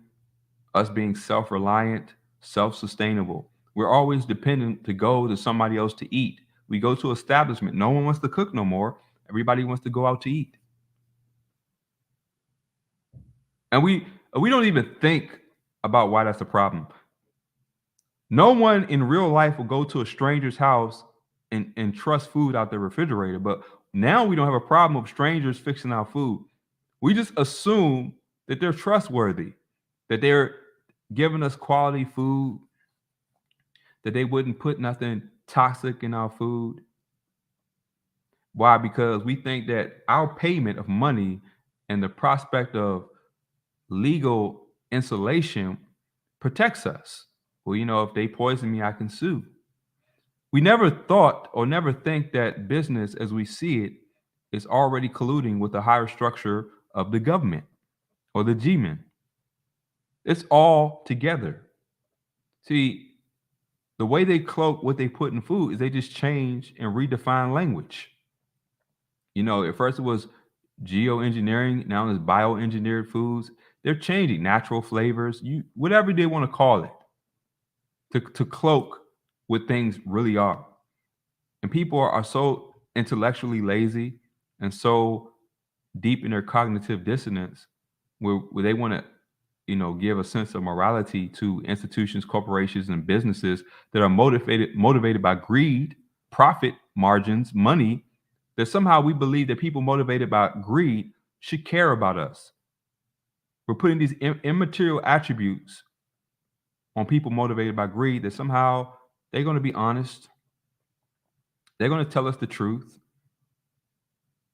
us being self reliant, self sustainable. We're always dependent to go to somebody else to eat. We go to establishment. No one wants to cook no more. Everybody wants to go out to eat. And we don't even think about why that's a problem. No one in real life will go to a stranger's house and trust food out their refrigerator. But now we don't have a problem of strangers fixing our food. We just assume that they're trustworthy, that they're giving us quality food, that they wouldn't put nothing toxic in our food. Why? Because we think that our payment of money and the prospect of legal insulation protects us. Well, if they poison me, I can sue. We never thought or never think that business as we see it is already colluding with the higher structure of the government or the G-men. It's all together. See, the way they cloak what they put in food is they just change and redefine language. At first it was geoengineering, now it's bioengineered foods. They're changing natural flavors, whatever they want to call it, to cloak what things really are. And people are so intellectually lazy and so deep in their cognitive dissonance where they want to, give a sense of morality to institutions, corporations, and businesses that are motivated by greed, profit margins, money, that somehow we believe that people motivated by greed should care about us. We're putting these immaterial attributes on people motivated by greed that somehow they're going to be honest. They're going to tell us the truth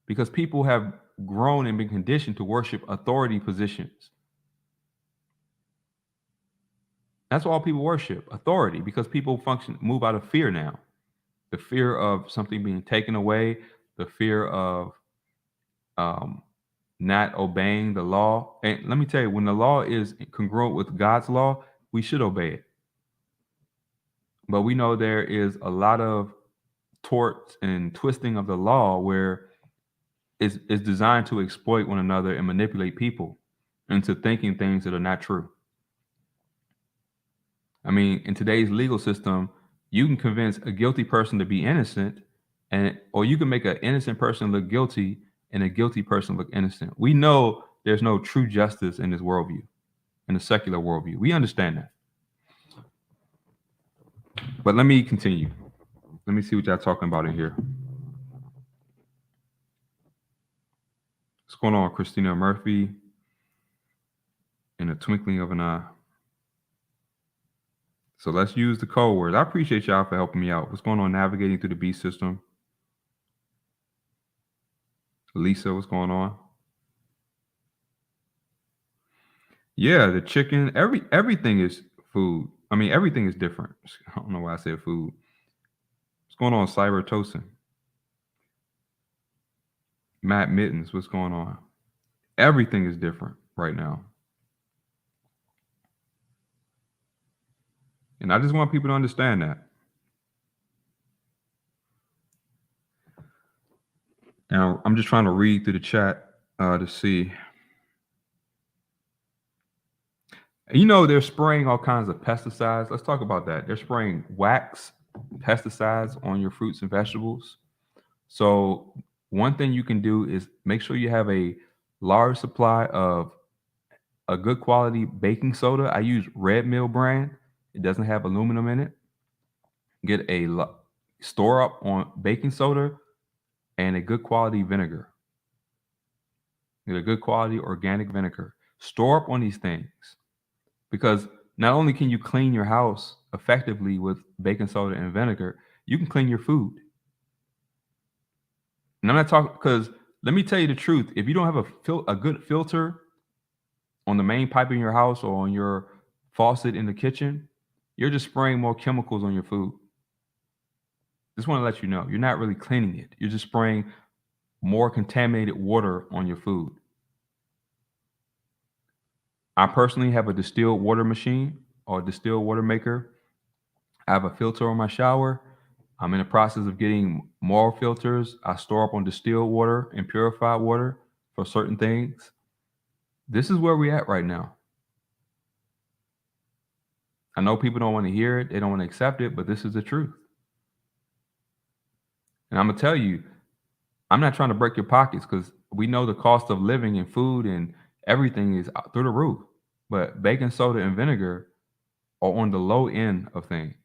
because people have grown and been conditioned to worship authority positions. That's why all people worship authority, because people move out of fear now. The fear of something being taken away, the fear of not obeying the law. And let me tell you, when the law is congruent with God's law, we should obey it. But we know there is a lot of torts and twisting of the law where it's designed to exploit one another and manipulate people into thinking things that are not true. I mean, in today's legal system, you can convince a guilty person to be innocent, or you can make an innocent person look guilty and a guilty person look innocent. We know there's no true justice in this worldview, in the secular worldview. We understand that. But let me continue. Let me see what y'all talking about in here. What's going on, Christina Murphy? In a twinkling of an eye. So let's use the code words. I appreciate y'all for helping me out. What's going on, navigating through the beast system? Lisa, what's going on? Yeah, the chicken, everything is food. I mean, everything is different. I don't know why I said food. What's going on, Cyber Tosin? Matt Mittens, what's going on? Everything is different right now. And I just want people to understand that. Now, I'm just trying to read through the chat to see. They're spraying all kinds of pesticides. Let's talk about that. They're spraying wax pesticides on your fruits and vegetables. So one thing you can do is make sure you have a large supply of a good quality baking soda. I use Red Mill brand. It doesn't have aluminum in it. Get store up on baking soda and a good quality vinegar. Get a good quality organic vinegar. Store up on these things because not only can you clean your house effectively with baking soda and vinegar, you can clean your food. And I'm not talking because let me tell you the truth. If you don't have a good filter on the main pipe in your house or on your faucet in the kitchen, you're just spraying more chemicals on your food. Just want to let you know, you're not really cleaning it. You're just spraying more contaminated water on your food. I personally have a distilled water machine or a distilled water maker. I have a filter on my shower. I'm in the process of getting more filters. I store up on distilled water and purified water for certain things. This is where we're at right now. I know people don't want to hear it, they don't want to accept it, but this is the truth. And I'm gonna tell you, I'm not trying to break your pockets because we know the cost of living and food and everything is through the roof. But baking soda and vinegar are on the low end of things.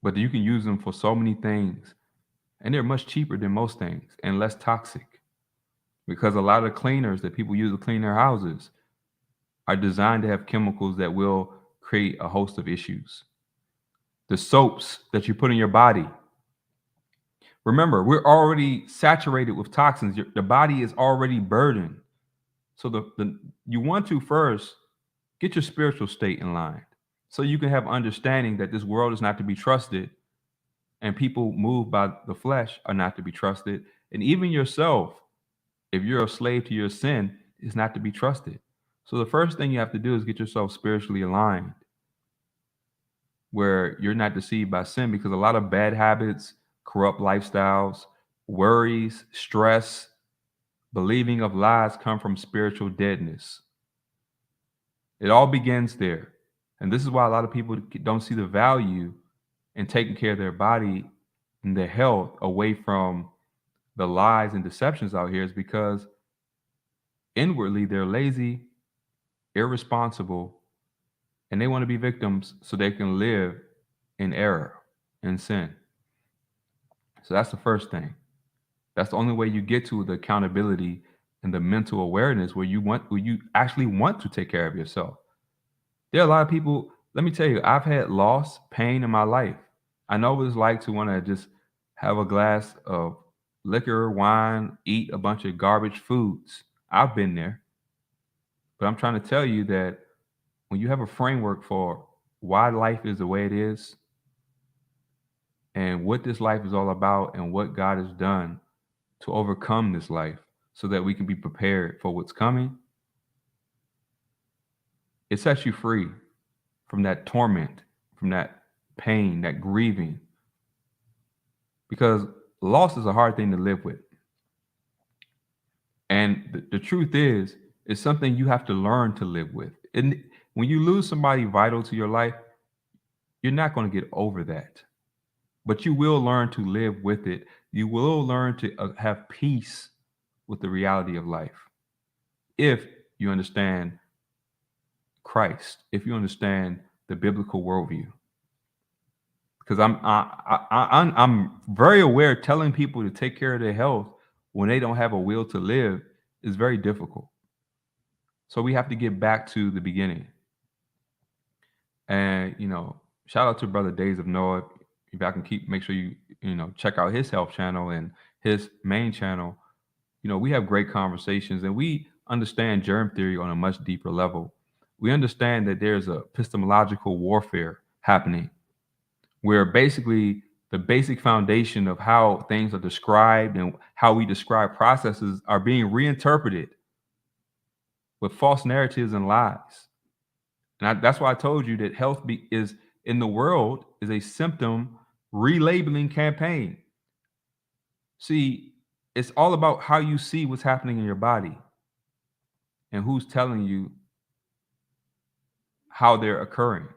But you can use them for so many things, and they're much cheaper than most things and less toxic because a lot of cleaners that people use to clean their houses are designed to have chemicals that will create a host of issues. The soaps that you put in your body. Remember, we're already saturated with toxins. The body is already burdened. So you want to first get your spiritual state in line so you can have understanding that this world is not to be trusted and people moved by the flesh are not to be trusted. And even yourself, if you're a slave to your sin, is not to be trusted. So the first thing you have to do is get yourself spiritually aligned where you're not deceived by sin because a lot of bad habits, corrupt lifestyles, worries, stress, believing of lies come from spiritual deadness. It all begins there. And this is why a lot of people don't see the value in taking care of their body and their health away from the lies and deceptions out here is because inwardly they're lazy, irresponsible, and they want to be victims so they can live in error and sin. So that's the first thing. That's the only way you get to the accountability and the mental awareness where you actually want to take care of yourself. There are a lot of people, let me tell you, I've had loss, pain in my life. I know what it's like to want to just have a glass of liquor, wine, eat a bunch of garbage foods. I've been there. But I'm trying to tell you that when you have a framework for why life is the way it is and what this life is all about and what God has done to overcome this life so that we can be prepared for what's coming, it sets you free from that torment, from that pain, that grieving. Because loss is a hard thing to live with. And the truth is, it's something you have to learn to live with. And when you lose somebody vital to your life, you're not going to get over that. But you will learn to live with it. You will learn to have peace with the reality of life if you understand Christ, if you understand the biblical worldview. Because I'm very aware telling people to take care of their health when they don't have a will to live is very difficult. So we have to get back to the beginning. And shout out to Brother Days of Noah. If I can make sure you check out his health channel and his main channel. We have great conversations and we understand germ theory on a much deeper level. We understand that there's a epistemological warfare happening where basically the basic foundation of how things are described and how we describe processes are being reinterpreted with false narratives and lies. And that's why I told you that health is in the world is a symptom relabeling campaign. See, it's all about how you see what's happening in your body and who's telling you how they're occurring.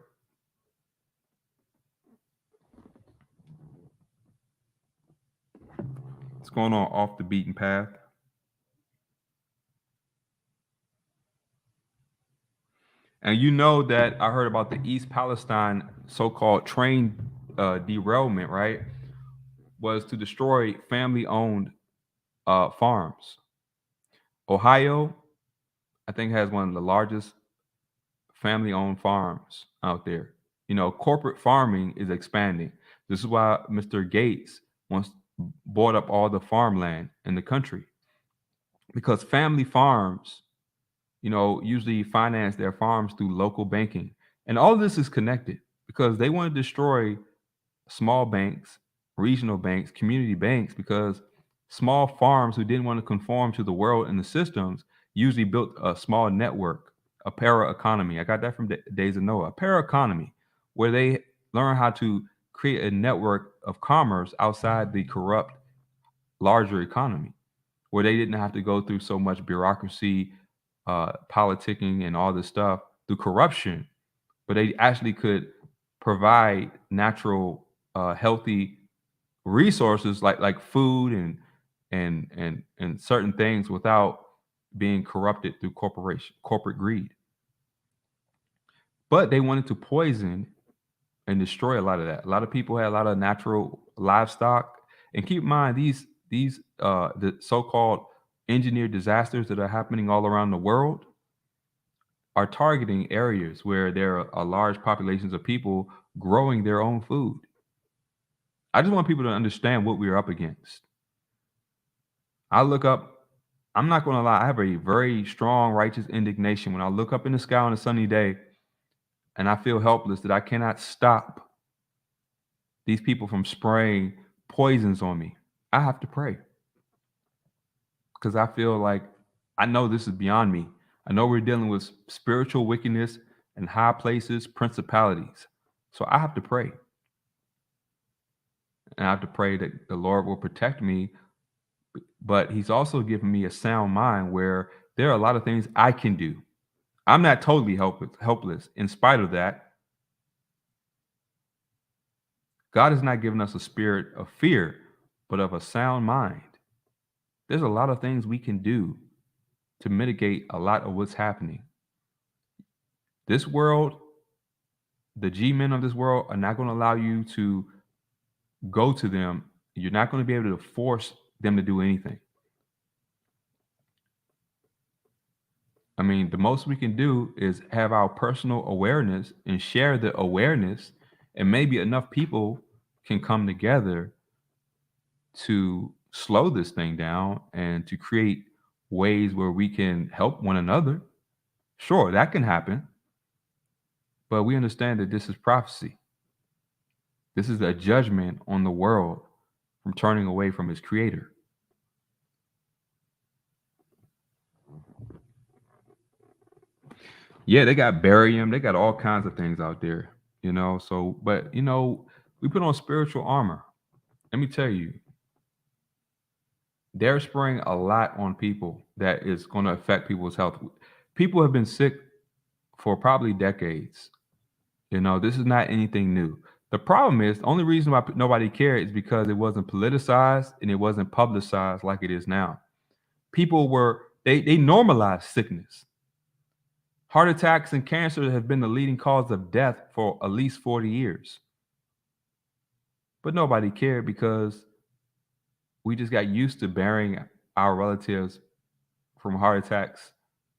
What's going on off the beaten path? And you know that I heard about the East Palestine so-called train derailment, right? Was to destroy family-owned farms. Ohio, I think, has one of the largest family-owned farms out there. Corporate farming is expanding. This is why Mr. Gates wants bought up all the farmland in the country because family farms, usually finance their farms through local banking. And all of this is connected because they want to destroy small banks, regional banks, community banks, because small farms who didn't want to conform to the world and the systems usually built a small network, a para economy. I got that from Days of Noah, a para economy, where they learn how to create a network of commerce outside the corrupt larger economy, where they didn't have to go through so much bureaucracy, politicking, and all this stuff through corruption, but they actually could provide natural, healthy resources like food and certain things without being corrupted through corporate greed. But they wanted to poison and destroy a lot of that. A lot of people had a lot of natural livestock, and keep in mind these the so-called engineered disasters that are happening all around the world are targeting areas where there are large populations of people growing their own food. I just want people to understand what we're up against. I look up, I'm not going to lie, I have a very strong righteous indignation when I look up in the sky on a sunny day and I feel helpless that I cannot stop these people from spraying poisons on me. I have to pray because I feel like I know this is beyond me. I know we're dealing with spiritual wickedness and high places, principalities. So I have to pray. And I have to pray that the Lord will protect me. But He's also given me a sound mind where there are a lot of things I can do. I'm not totally helpless. In spite of that, God has not given us a spirit of fear, but of a sound mind. There's a lot of things we can do to mitigate a lot of what's happening. This world, the G men of this world are not going to allow you to go to them. You're not going to be able to force them to do anything. I mean, the most we can do is have our personal awareness and share the awareness, and maybe enough people can come together to slow this thing down and to create ways where we can help one another. Sure, that can happen, but we understand that this is prophecy. This is a judgment on the world from turning away from its creator. Yeah, they got barium, they got all kinds of things out there, So, but we put on spiritual armor. Let me tell you, they're spraying a lot on people that is going to affect people's health. People have been sick for probably decades. This is not anything new. The problem is the only reason why nobody cared is because it wasn't politicized and it wasn't publicized like it is now. People they normalized sickness. Heart attacks and cancer have been the leading cause of death for at least 40 years. But nobody cared because we just got used to burying our relatives from heart attacks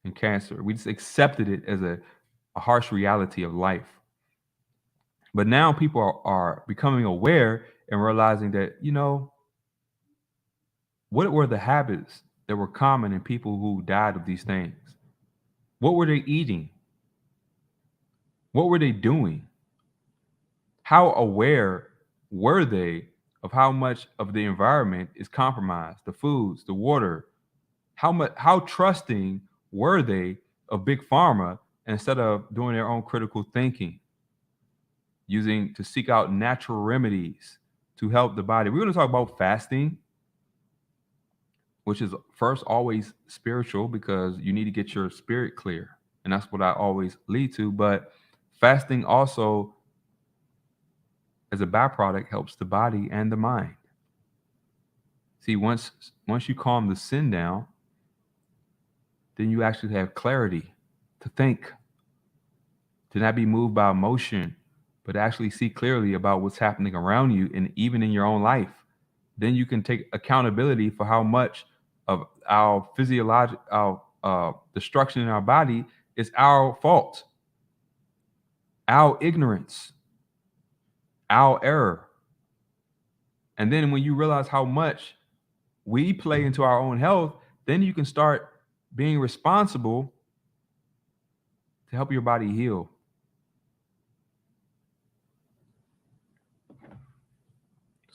and cancer. We just accepted it as a harsh reality of life. But now people are becoming aware and realizing that, what were the habits that were common in people who died of these things? What were they eating? What were they doing? How aware were they of how much of the environment is compromised, the foods, the water? How trusting were they of big pharma instead of doing their own critical thinking, using to seek out natural remedies to help the body? We're going to talk about fasting, which is first always spiritual because you need to get your spirit clear. And that's what I always lead to. But fasting also, as a byproduct, helps the body and the mind. See, once you calm the sin down, then you actually have clarity to think, to not be moved by emotion, but actually see clearly about what's happening around you and even in your own life. Then you can take accountability for how much of our destruction in our body is our fault, our ignorance, our error. And then when you realize how much we play into our own health, then you can start being responsible to help your body heal.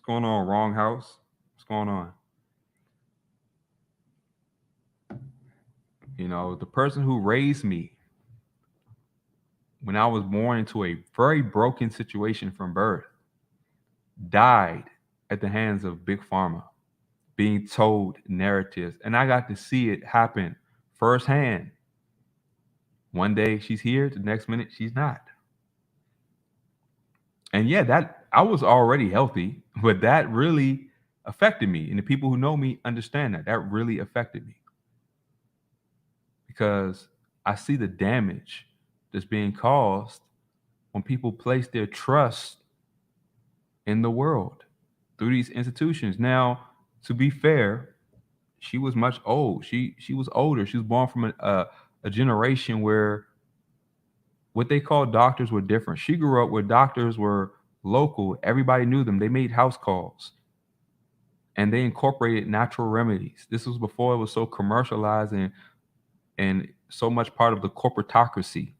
going on, wrong house? What's going on? You know, the person who raised me when I was born into a very broken situation from birth died at the hands of Big Pharma, being told narratives. And I got to see it happen firsthand. One day she's here, the next minute she's not. And yeah, that I was already healthy, but that really affected me. And the people who know me understand that. That really affected me because I see the damage that's being caused when people place their trust in the world through these institutions. Now, to be fair, she was much old. She was older. She was born from a generation where what they called doctors were different. She grew up where doctors were local. Everybody knew them. They made house calls and they incorporated natural remedies. This was before it was so commercialized and so much part of the corporatocracy,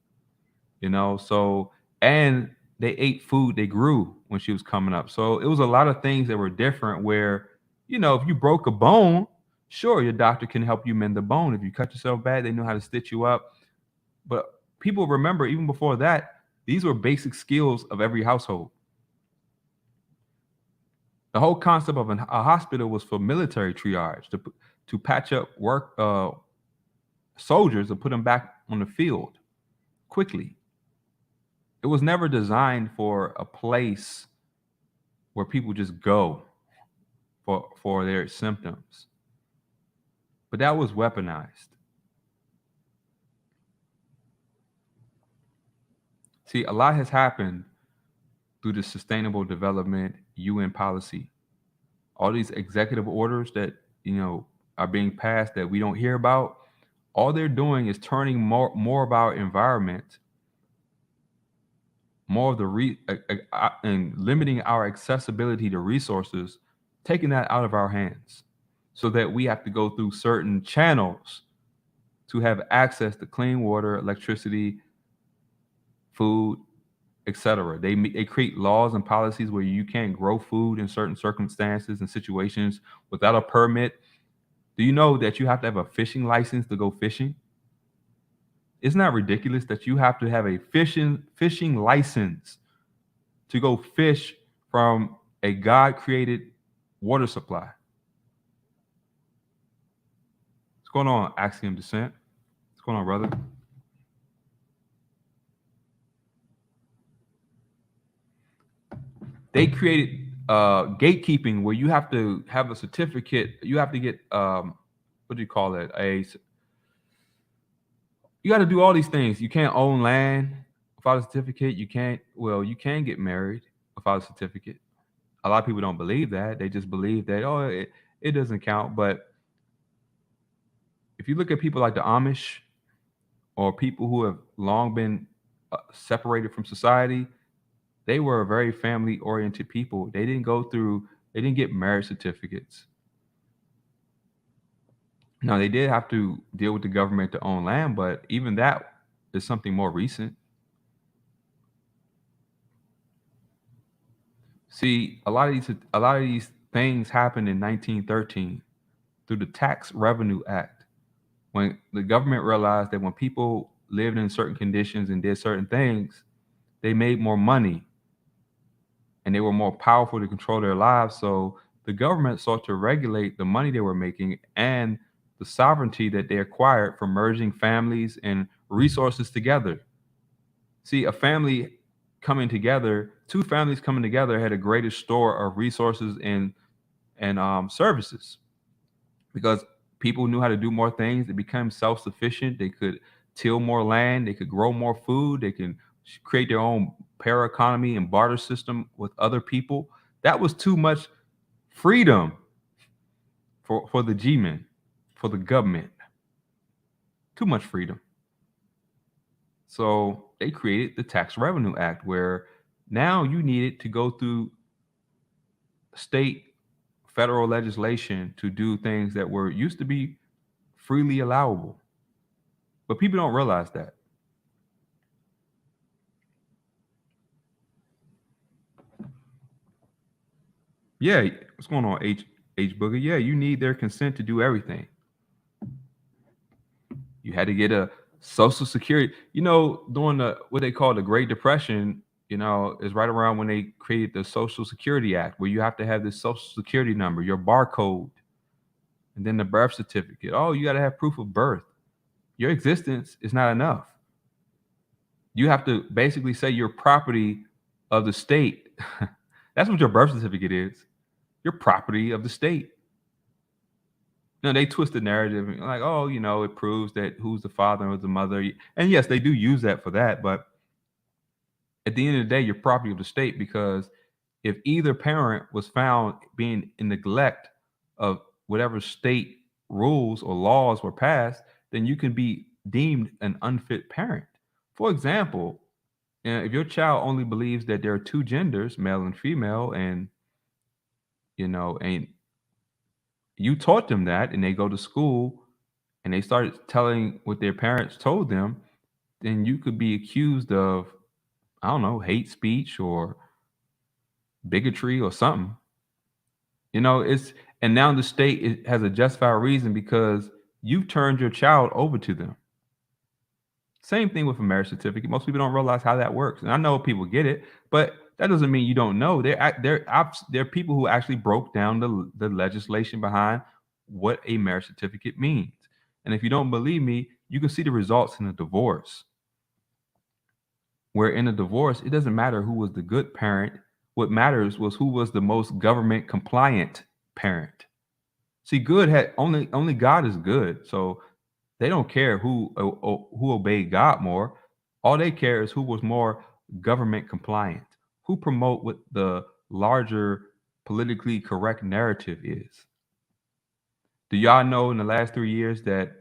you know. So and they ate food they grew when she was coming up. So it was a lot of things that were different where, you know, if you broke a bone, sure, your doctor can help you mend the bone. If you cut yourself bad, they know how to stitch you up. But people remember even before that, these were basic skills of every household. The whole concept of a hospital was for military triage to patch up work soldiers and put them back on the field quickly. It was never designed for a place where people just go for their symptoms. But that was weaponized. See, a lot has happened through the Sustainable Development UN policy. All these executive orders that, you know, are being passed that we don't hear about, all they're doing is turning more of our environment, more of the and limiting our accessibility to resources, taking that out of our hands so that we have to go through certain channels to have access to clean water, electricity, food, etc. They create laws and policies where you can't grow food in certain circumstances and situations without a permit. Do you know that you have to have a fishing license to go fishing? Isn't that ridiculous that you have to have a fishing license to go fish from a God created water supply? What's going on, Axiom Descent? What's going on, brother? They created gatekeeping where you have to have a certificate. You have to get what do you call it? You got to do all these things. You can't own land without a certificate. You can't. Well, you can get married without a certificate. A lot of people don't believe that. They just believe that it doesn't count. But if you look at people like the Amish or people who have long been separated from society, they were a very family oriented people. They didn't go through. They didn't get marriage certificates. Now they did have to deal with the government to own land, but even that is something more recent. See, a lot of these things happened in 1913 through the Tax Revenue Act, when the government realized that when people lived in certain conditions and did certain things, they made more money and they were more powerful to control their lives. So the government sought to regulate the money they were making and the sovereignty that they acquired from merging families and resources together. See, a family coming together, two families coming together had a greater store of resources and services because people knew how to do more things. They became self-sufficient. They could till more land. They could grow more food. They can create their own para economy and barter system with other people. That was too much freedom for the G-men, for the government. Too much freedom. So they created the Tax Revenue Act, where now you needed to go through state, federal legislation to do things that were used to be freely allowable. But people don't realize that. Yeah, what's going on, H Booger? Yeah, you need their consent to do everything. You had to get a social security. During the what they call the Great Depression, is right around when they created the Social Security Act, where you have to have this social security number, your barcode, and then the birth certificate. Oh, you got to have proof of birth. Your existence is not enough. You have to basically say you're property of the state. That's what your birth certificate is. You're property of the state. They twist the narrative like, oh, it proves that who's the father and who's the mother. And yes, they do use that for that, but at the end of the day, you're property of the state because if either parent was found being in neglect of whatever state rules or laws were passed, then you can be deemed an unfit parent. For example, if your child only believes that there are two genders, male and female, and you taught them that, and they go to school and they started telling what their parents told them, then you could be accused of, I don't know, hate speech or bigotry or something. It's and now the state has a justified reason because you've turned your child over to them. Same thing with a marriage certificate. Most people don't realize how that works, and I know people get it, but that doesn't mean you don't know. There are people who actually broke down the legislation behind what a marriage certificate means. And if you don't believe me, you can see the results in a divorce. Where in a divorce, it doesn't matter who was the good parent. What matters was who was the most government compliant parent. See, good had only God is good. So they don't care who obeyed God more. All they care is who was more government compliant, who promote what the larger politically correct narrative is. Do y'all know in the last 3 years that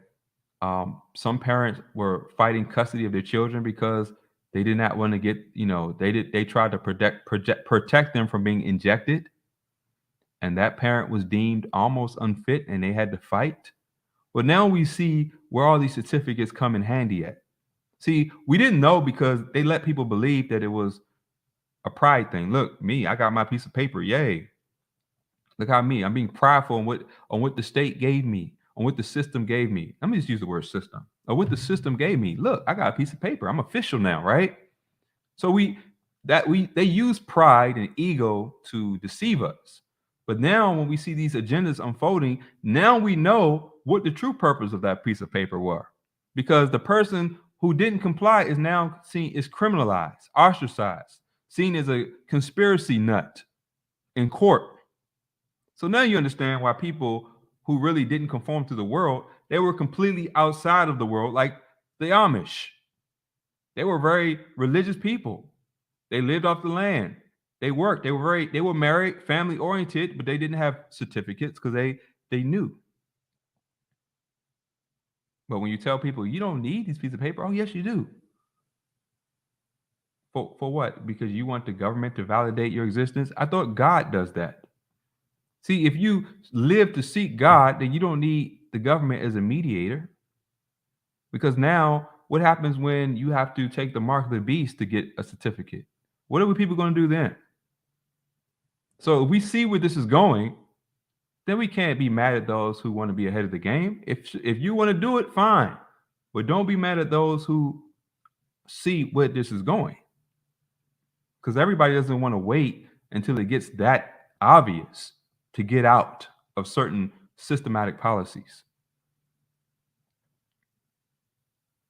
some parents were fighting custody of their children because they did not want to get, they tried to protect them from being injected, and that parent was deemed almost unfit, and they had to fight. Well, now we see where all these certificates come in handy at. See, we didn't know because they let people believe that it was a pride thing. Look, me, I got my piece of paper. Yay. Look how I'm being prideful on what the state gave me, on what the system gave me. Let me just use the word system. Or what the system gave me. Look, I got a piece of paper. I'm official now, right? So they use pride and ego to deceive us. But now when we see these agendas unfolding, now we know what the true purpose of that piece of paper were. Because the person who didn't comply is now seen is criminalized, ostracized, seen as a conspiracy nut in court. So now you understand why people who really didn't conform to the world, they were completely outside of the world, like the Amish. They were very religious people. They lived off the land. They worked. They were married, family oriented, but they didn't have certificates because they knew. But when you tell people you don't need these pieces of paper, oh yes, you do. For what? Because you want the government to validate your existence? I thought God does that. See, if you live to seek God, then you don't need the government as a mediator. Because now, what happens when you have to take the mark of the beast to get a certificate? What are people going to do then? So if we see where this is going, then we can't be mad at those who want to be ahead of the game. If you want to do it, fine. But don't be mad at those who see where this is going. Because everybody doesn't want to wait until it gets that obvious to get out of certain systematic policies.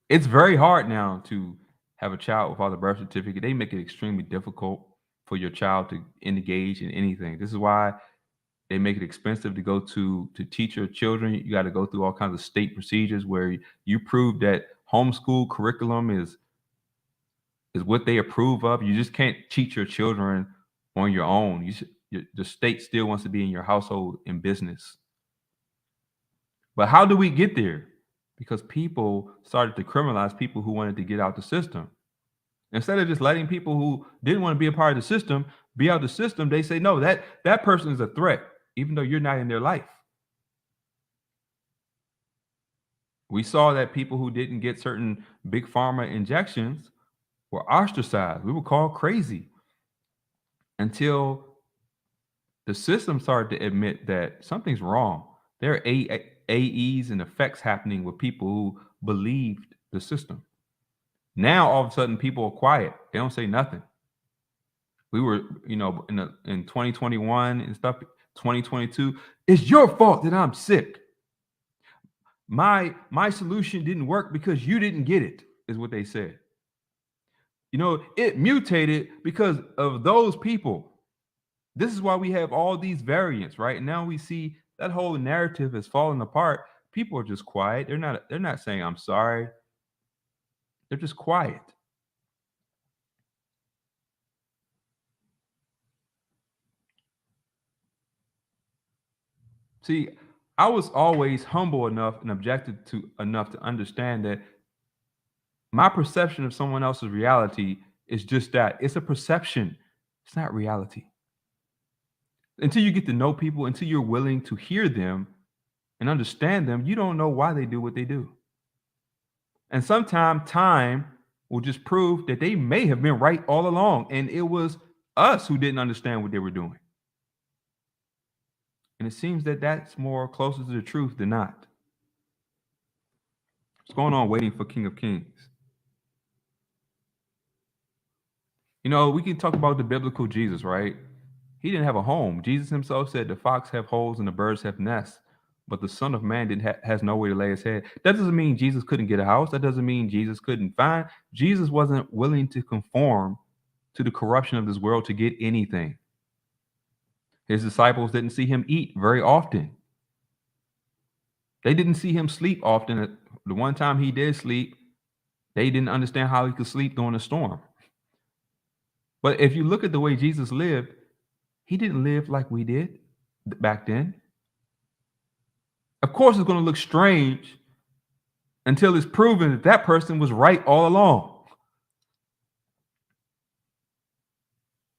It's very hard now to have a child without a birth certificate. They make it extremely difficult for your child to engage in anything. This is why they make it expensive to go to teach your children. You got to go through all kinds of state procedures where you prove that homeschool curriculum is what they approve of. You just can't teach your children on your own. The state still wants to be in your household and business. But how do we get there? Because people started to criminalize people who wanted to get out the system. Instead of just letting people who didn't want to be a part of the system be out of the system, they say, no, that person is a threat, even though you're not in their life. We saw that people who didn't get certain big pharma injections were ostracized. We were called crazy until the system started to admit that something's wrong. There are AEs and effects happening with people who believed the system. Now all of a sudden people are quiet. They don't say nothing. We were, in 2021 and stuff, 2022, it's your fault that I'm sick. My solution didn't work because you didn't get it, is what they said. It mutated because of those people. This is why we have all these variants, right? And now we see that whole narrative is falling apart. People are just quiet. They're not saying I'm sorry. They're just quiet. See, I was always humble enough and objective to enough to understand that my perception of someone else's reality is just that. It's a perception. It's not reality. Until you get to know people, until you're willing to hear them and understand them, you don't know why they do what they do. And sometimes time will just prove that they may have been right all along, and it was us who didn't understand what they were doing. And it seems that that's more closer to the truth than not. What's going on waiting for King of Kings? We can talk about the biblical Jesus, right? He didn't have a home. Jesus himself said the fox have holes and the birds have nests, but the Son of Man has nowhere to lay his head. That doesn't mean Jesus couldn't get a house. That doesn't mean Jesus couldn't find. Jesus wasn't willing to conform to the corruption of this world to get anything. His disciples didn't see him eat very often. They didn't see him sleep often. The one time he did sleep, they didn't understand how he could sleep during a storm. But if you look at the way Jesus lived, he didn't live like we did back then. Of course, it's going to look strange until it's proven that that person was right all along.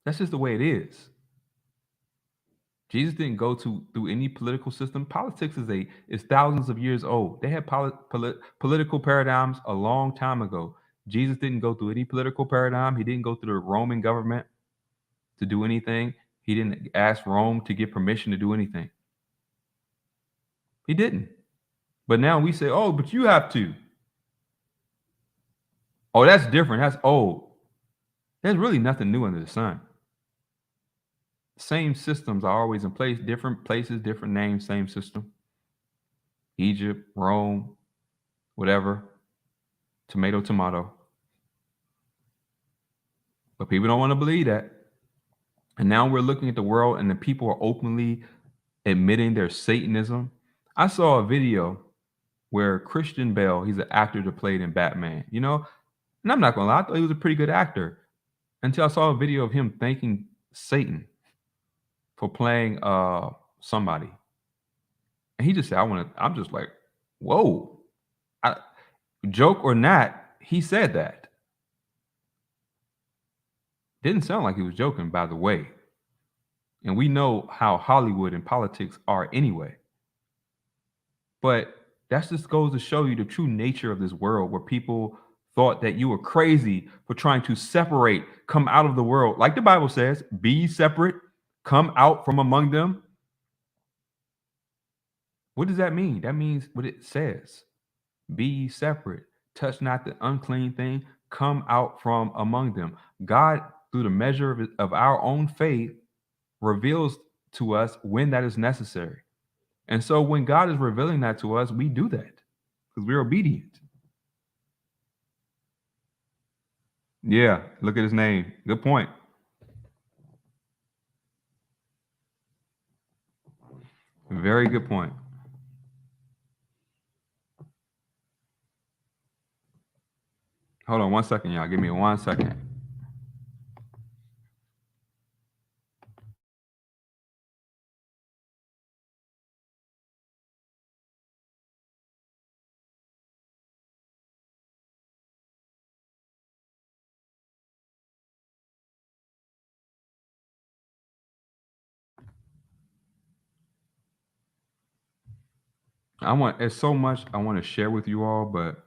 That's just the way it is. Jesus didn't go through any political system. Politics is thousands of years old. They had political paradigms a long time ago. Jesus didn't go through any political paradigm. He didn't go through the Roman government to do anything. He didn't ask Rome to get permission to do anything. He didn't. But now we say, oh, but you have to. Oh, that's different. That's old. There's really nothing new under the sun. Same systems are always in place, different places, different names, same system. Egypt, Rome, whatever. Tomato, tomato. But people don't want to believe that. And now we're looking at the world and the people are openly admitting their Satanism. I saw a video where Christian Bale, he's an actor that played in Batman, and I'm not gonna lie, I thought he was a pretty good actor until I saw a video of him thanking Satan for playing somebody. And he just said, I'm just like, whoa. Joke or not, he said that. Didn't sound like he was joking, by the way. And we know how Hollywood and politics are anyway. But that just goes to show you the true nature of this world where people thought that you were crazy for trying to separate, come out of the world. Like the Bible says, be separate, come out from among them. What does that mean? That means what it says. Be separate, touch not the unclean thing, come out from among them. God, through the measure of our own faith, reveals to us when that is necessary. And so when God is revealing that to us, we do that because we're obedient. Yeah, look at his name. Good point. Very good point. Hold on 1 second, y'all. Give me 1 second. It's so much I want to share with you all, but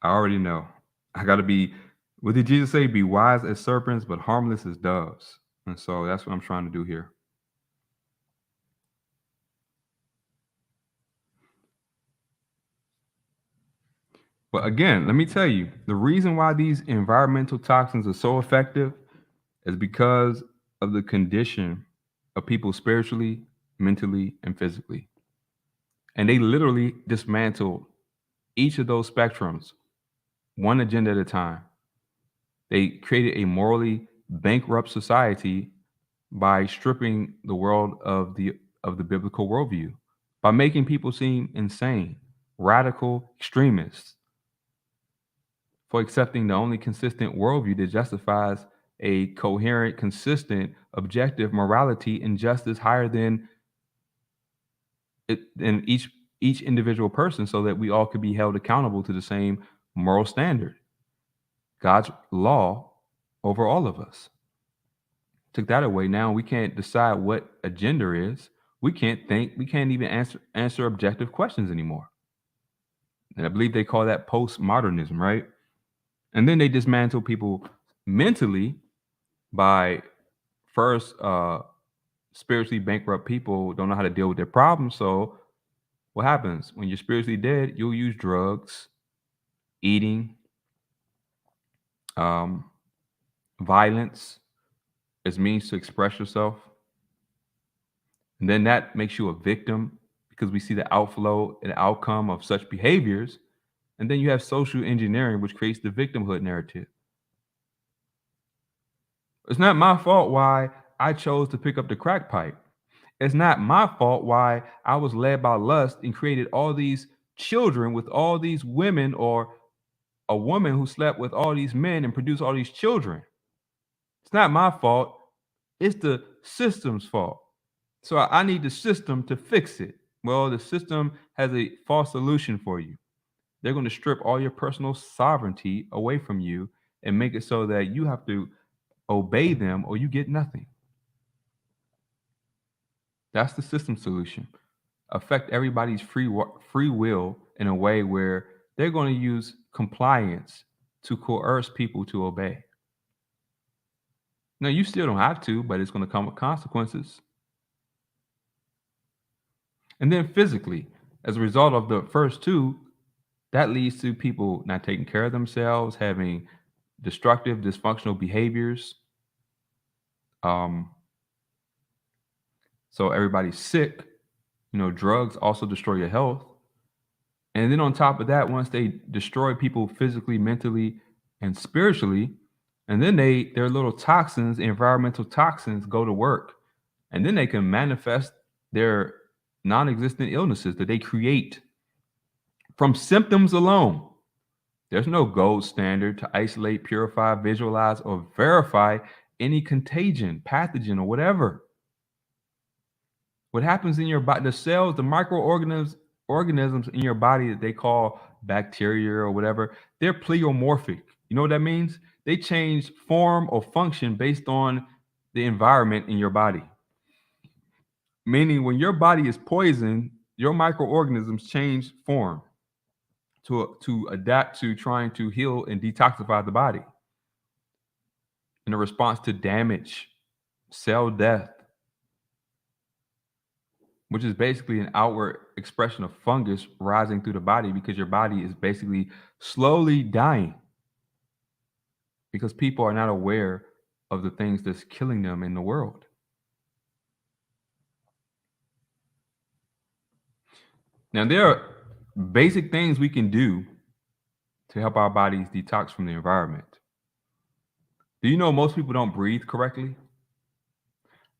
I already know. I got to be, what did Jesus say? Be wise as serpents, but harmless as doves. And so that's what I'm trying to do here. But again, let me tell you, the reason why these environmental toxins are so effective is because of the condition of people spiritually, mentally, and physically. And they literally dismantled each of those spectrums, one agenda at a time. They created a morally bankrupt society by stripping the world of the biblical worldview, by making people seem insane, radical extremists, for accepting the only consistent worldview that justifies a coherent, consistent, objective morality and justice higher than each individual person, so that we all could be held accountable to the same moral standard, God's law over all of us. Took that away. Now we can't decide what a gender is. We can't think. We can't even answer objective questions anymore. And I believe they call that postmodernism, right? And then they dismantle people mentally by first spiritually bankrupt people don't know how to deal with their problems. So what happens when you're spiritually dead? You'll use drugs, eating, um, violence as means to express yourself. And then that makes you a victim because we see the outflow and outcome of such behaviors. And then you have social engineering, which creates the victimhood narrative. It's not my fault why I chose to pick up the crack pipe. It's not my fault why I was led by lust and created all these children with all these women, or a woman who slept with all these men and produced all these children. It's not my fault. It's the system's fault. So I need the system to fix it. Well, the system has a false solution for you. They're going to strip all your personal sovereignty away from you and make it so that you have to obey them or you get nothing. That's the system solution. Affect everybody's free will in a way where they're going to use compliance to coerce people to obey. No, you still don't have to, but it's going to come with consequences. And then physically, as a result of the first two, that leads to people not taking care of themselves, having destructive, dysfunctional behaviors. Um, so everybody's sick. Drugs also destroy your health. And then on top of that, once they destroy people physically, mentally, and spiritually, and then their little toxins, environmental toxins, go to work. And then they can manifest their non-existent illnesses that they create from symptoms alone. There's no gold standard to isolate, purify, visualize, or verify any contagion, pathogen, or whatever. What happens in your body, the cells, the microorganisms in your body that they call bacteria or whatever, they're pleomorphic. You know what that means? They change form or function based on the environment in your body. Meaning when your body is poisoned, your microorganisms change form to adapt to trying to heal and detoxify the body in a response to damage, cell death, which is basically an outward expression of fungus rising through the body because your body is basically slowly dying because people are not aware of the things that's killing them in the world. Now, there are basic things we can do to help our bodies detox from the environment. Do you know most people don't breathe correctly?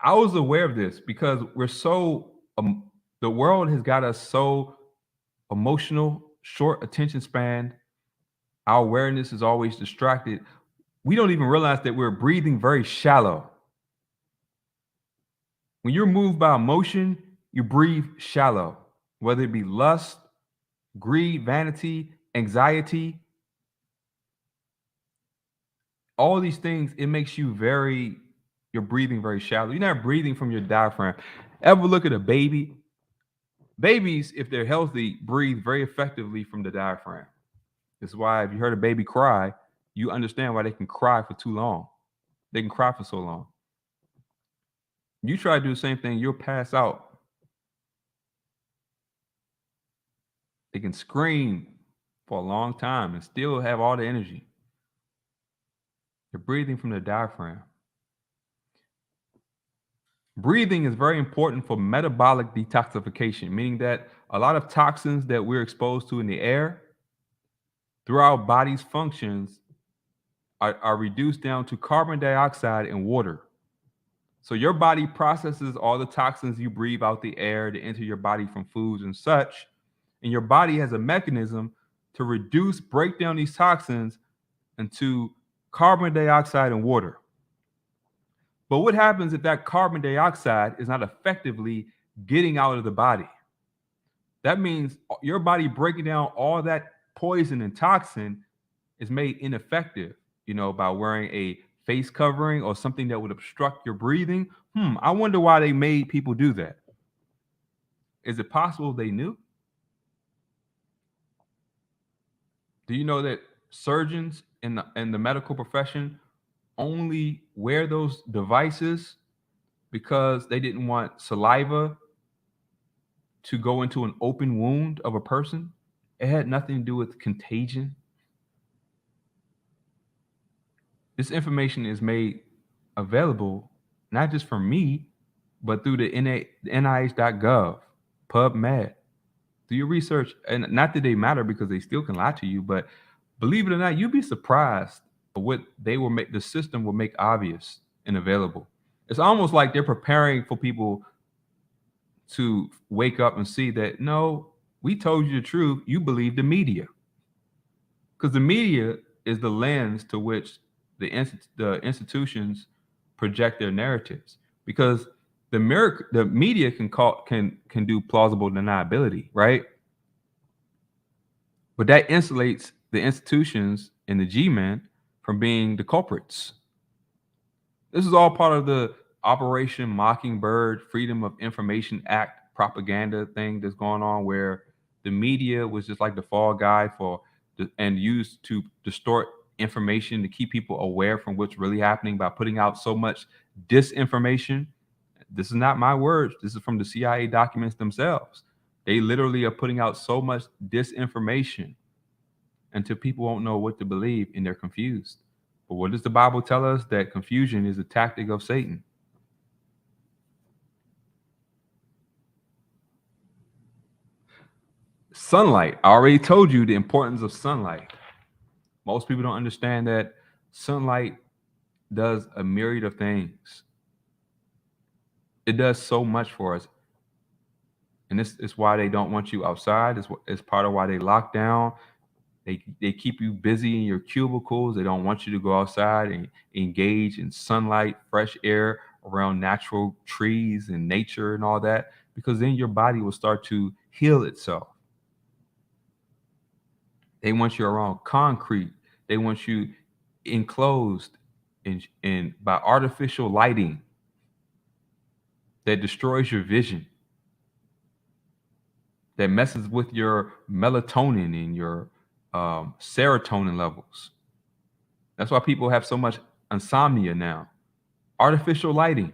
I was aware of this because the world has got us so emotional, short attention span. Our awareness is always distracted. We don't even realize that we're breathing very shallow. When you're moved by emotion, you breathe shallow, whether it be lust, greed, vanity, anxiety, all these things, it makes you're breathing very shallow. You're not breathing from your diaphragm. Ever look at a baby? Babies, if they're healthy, breathe very effectively from the diaphragm. This is why if you heard a baby cry, you understand why they can cry for too long. They can cry for so long. You try to do the same thing, you'll pass out. They can scream for a long time and still have all the energy. They're breathing from the diaphragm. Breathing is very important for metabolic detoxification, meaning that a lot of toxins that we're exposed to in the air through our body's functions are reduced down to carbon dioxide and water. So your body processes all the toxins you breathe out the air to enter your body from foods and such. And your body has a mechanism to reduce, break down these toxins into carbon dioxide and water. But what happens if that carbon dioxide is not effectively getting out of the body? That means your body breaking down all that poison and toxin is made ineffective, by wearing a face covering or something that would obstruct your breathing. I wonder why they made people do that. Is it possible they knew? Do you know that surgeons in the medical profession only wear those devices because they didn't want saliva to go into an open wound of a person? It had nothing to do with contagion. This information is made available not just from me, but through the NIH.gov, PubMed. Do your research, and not that they matter because they still can lie to you, but believe it or not, you'd be surprised at what the system will make obvious and available. It's almost like they're preparing for people to wake up and see that no, we told you the truth. You believe the media, because the media is the lens to which the institutions project their narratives. Because the media can do plausible deniability, right? But that insulates the institutions and the G-men from being the culprits. This is all part of the Operation Mockingbird Freedom of Information Act propaganda thing that's going on, where the media was just like the fall guy and used to distort information to keep people aware from what's really happening by putting out so much disinformation. This is not my words. This is from the CIA documents themselves. They literally are putting out so much disinformation until people won't know what to believe and they're confused. But what does the Bible tell us? That confusion is a tactic of Satan. Sunlight. I already told you the importance of sunlight. Most people don't understand that sunlight does a myriad of things. It does so much for us. And this is why they don't want you outside. It's part of why they lock down. They keep you busy in your cubicles. They don't want you to go outside and engage in sunlight, fresh air, around natural trees and nature and all that, because then your body will start to heal itself. They want you around concrete. They want you enclosed by artificial lighting that destroys your vision, that messes with your melatonin and your serotonin levels. That's why people have so much insomnia now. Artificial lighting.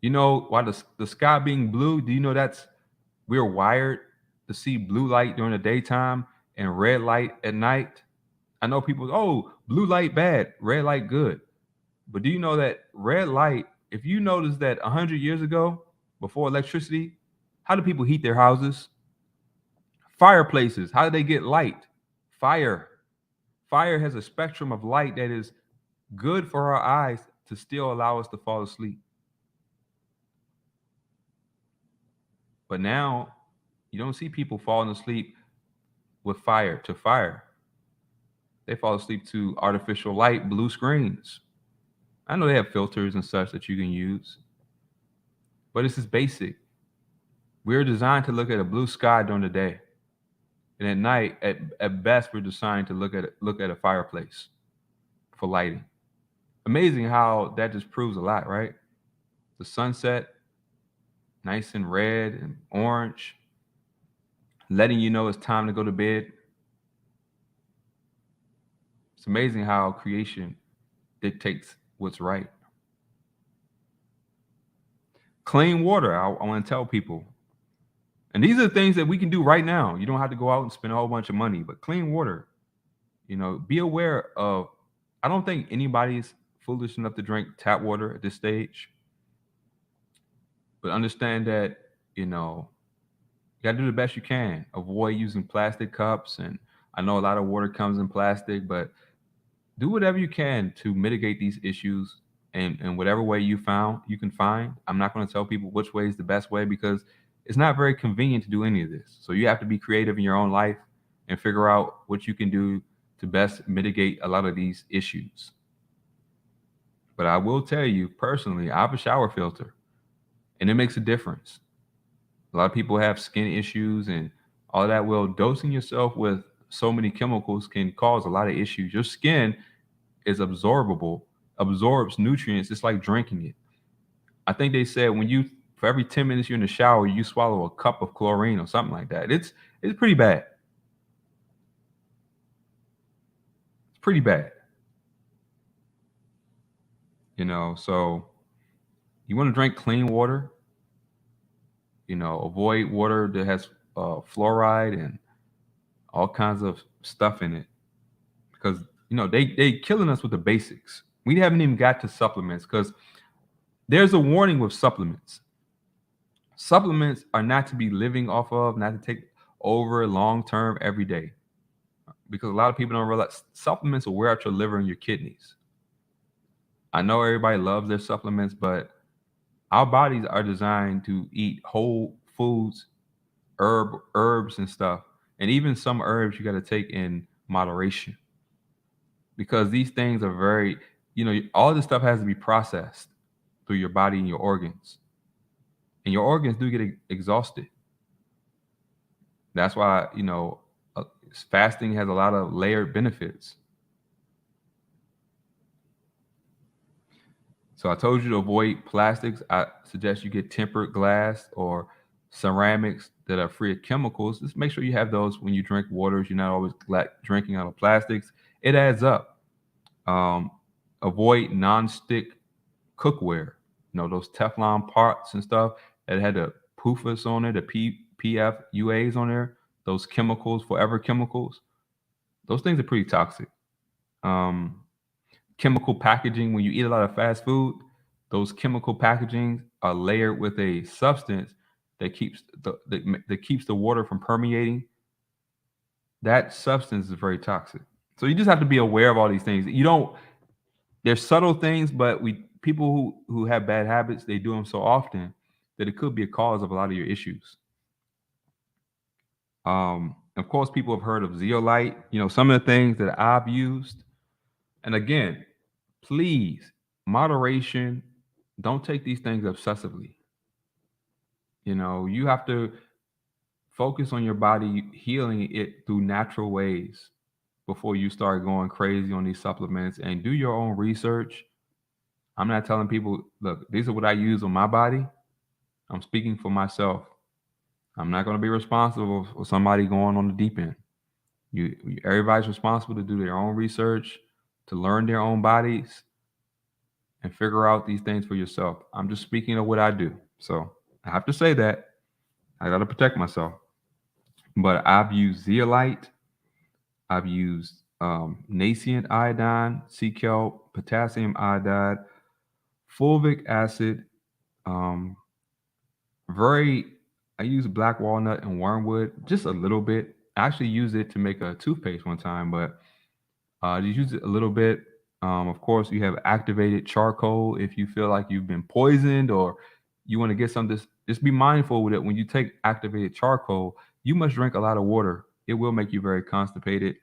You know why the sky being blue? Do you know we're wired to see blue light during the daytime and red light at night? I know people, oh, blue light bad, red light good. But do you know that red light, if you notice that 100 years ago, before electricity, how do people heat their houses? Fireplaces. How do they get light? Fire. Fire has a spectrum of light that is good for our eyes to still allow us to fall asleep. But now you don't see people falling asleep with fire. They fall asleep to artificial light, blue screens. I know they have filters and such that you can use, but this is basic. We're designed to look at a blue sky during the day. And at night, at best, we're designed to look at a fireplace for lighting. Amazing how that just proves a lot, right? The sunset, nice and red and orange, letting you know it's time to go to bed. It's amazing how creation dictates what's right. Clean water. I want to tell people. And these are things that we can do right now. You don't have to go out and spend a whole bunch of money, but clean water. Be aware of. I don't think anybody's foolish enough to drink tap water at this stage, but understand that you know you gotta do the best you can. Avoid using plastic cups, and I know a lot of water comes in plastic, but do whatever you can to mitigate these issues in whatever way you can find. I'm not going to tell people which way is the best way because it's not very convenient to do any of this. So you have to be creative in your own life and figure out what you can do to best mitigate a lot of these issues. But I will tell you personally, I have a shower filter and it makes a difference. A lot of people have skin issues and all that. Well, dosing yourself with so many chemicals can cause a lot of issues. Your skin is absorbable, absorbs nutrients. It's like drinking it. I think they said for every 10 minutes you're in the shower, you swallow a cup of chlorine or something like that. It's pretty bad. It's pretty bad. So you want to drink clean water, avoid water that has fluoride and all kinds of stuff in it because they killing us with the basics. We haven't even got to supplements because there's a warning with supplements. Supplements are not to be living off of, not to take over long term every day. Because a lot of people don't realize supplements will wear out your liver and your kidneys. I know everybody loves their supplements, but our bodies are designed to eat whole foods, herbs and stuff. And even some herbs you got to take in moderation. Because these things are all this stuff has to be processed through your body and your organs. And your organs do get exhausted. That's why, fasting has a lot of layered benefits. So I told you to avoid plastics. I suggest you get tempered glass or ceramics that are free of chemicals. Just make sure you have those when you drink waters. You're not always drinking out of plastics. It adds up. Avoid non-stick cookware. Those Teflon pots and stuff that had the PUFAs on it, the PFUAs on there, those chemicals, forever chemicals. Those things are pretty toxic. Chemical packaging, when you eat a lot of fast food, those chemical packagings are layered with a substance that keeps the water from permeating. That substance is very toxic. So you just have to be aware of all these things. There's subtle things, but people who have bad habits, they do them so often that it could be a cause of a lot of your issues. Of course, people have heard of zeolite. Some of the things that I've used. And again, please, moderation. Don't take these things obsessively. You have to focus on your body healing it through natural ways before you start going crazy on these supplements and do your own research. I'm not telling people, look, these are what I use on my body. I'm speaking for myself. I'm not going to be responsible for somebody going on the deep end. Everybody's responsible to do their own research, to learn their own bodies, and figure out these things for yourself. I'm just speaking of what I do. So I have to say that. I got to protect myself. But I've used zeolite. I've used nascent iodine, sea kelp, potassium iodide, fulvic acid. I use black walnut and wormwood just a little bit. I actually used it to make a toothpaste one time, but just use it a little bit. Of course, you have activated charcoal if you feel like you've been poisoned or you want to get some. Just be mindful with it. When you take activated charcoal, you must drink a lot of water. It will make you very constipated.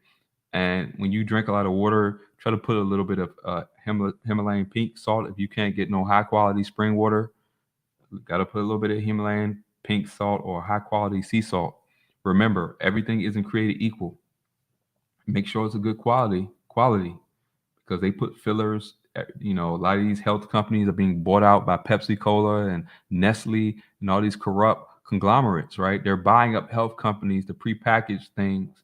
And when you drink a lot of water, try to put a little bit of Himalayan pink salt. If you can't get no high quality spring water, got to put a little bit of Himalayan pink salt or high quality sea salt. Remember, everything isn't created equal. Make sure it's a good quality because they put fillers. A lot of these health companies are being bought out by Pepsi Cola and Nestle and all these corrupt conglomerates, right? They're buying up health companies to prepackage things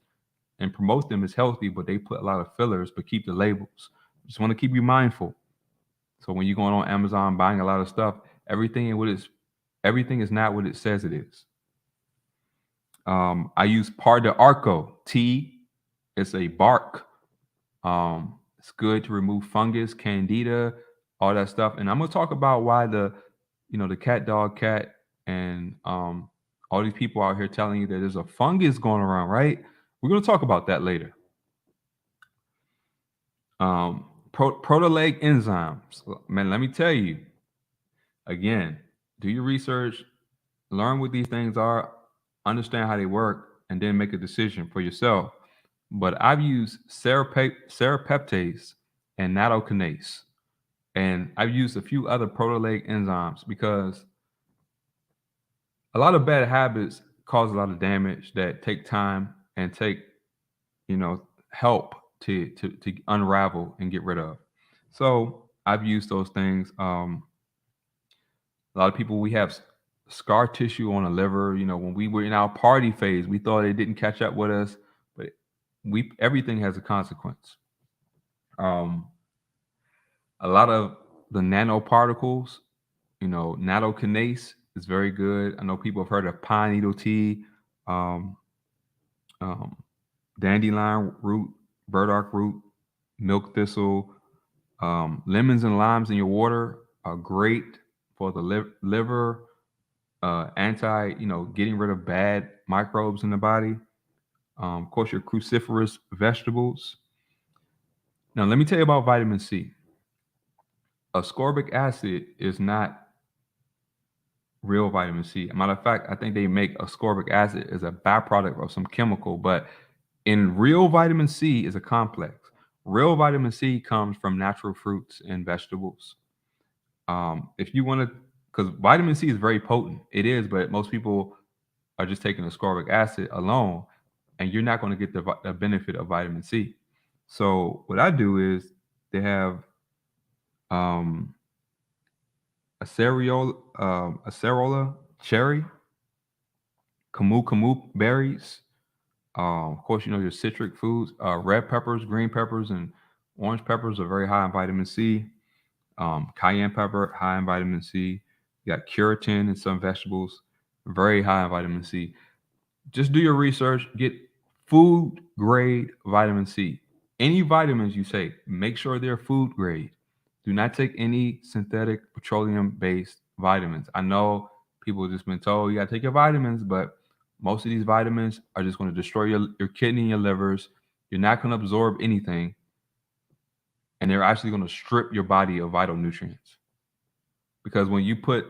and promote them as healthy, but they put a lot of fillers but keep the labels. Just want to keep you mindful. So when you're going on Amazon buying a lot of stuff, everything in what is Everything is not what it says it is. I use par de arco tea. It's a bark. It's good to remove fungus, candida, all that stuff. And I'm gonna talk about why the cat, dog, cat, and all these people out here telling you that there's a fungus going around, right? We're gonna talk about that later. Proteolytic enzymes. Man, let me tell you again. Do your research, learn what these things are, understand how they work, and then make a decision for yourself. But I've used serapeptase and nattokinase, and I've used a few other proteolytic enzymes because a lot of bad habits cause a lot of damage that take time and take help to unravel and get rid of. So I've used those things. A lot of people, we have scar tissue on the liver. When we were in our party phase, we thought it didn't catch up with us, but we everything has a consequence. Um, a lot of the nanoparticles, nattokinase is very good. I know people have heard of pine needle tea, um, um, dandelion root, burdock root, milk thistle, lemons and limes in your water are great for the liver, anti, getting rid of bad microbes in the body. Of course, your cruciferous vegetables. Now, let me tell you about vitamin C. Ascorbic acid is not real vitamin C. Matter of fact, I think they make ascorbic acid as a byproduct of some chemical, but in real vitamin C is a complex. Real vitamin C comes from natural fruits and vegetables. If you want to, because vitamin C is very potent, it is, but most people are just taking ascorbic acid alone, and you're not going to get the benefit of vitamin C. So what I do is they have um, acerola cherry, camu berries. Of course, your citric foods, red peppers, green peppers, and orange peppers are very high in vitamin C. Cayenne pepper, high in vitamin C. You got keratin in some vegetables, very high in vitamin C. Just do your research, get food grade vitamin C. Any vitamins you take, make sure they're food grade. Do not take any synthetic petroleum based vitamins. I know people have just been told you got to take your vitamins, but most of these vitamins are just going to destroy your kidney and your livers. You're not going to absorb anything, and they're actually going to strip your body of vital nutrients. Because when you put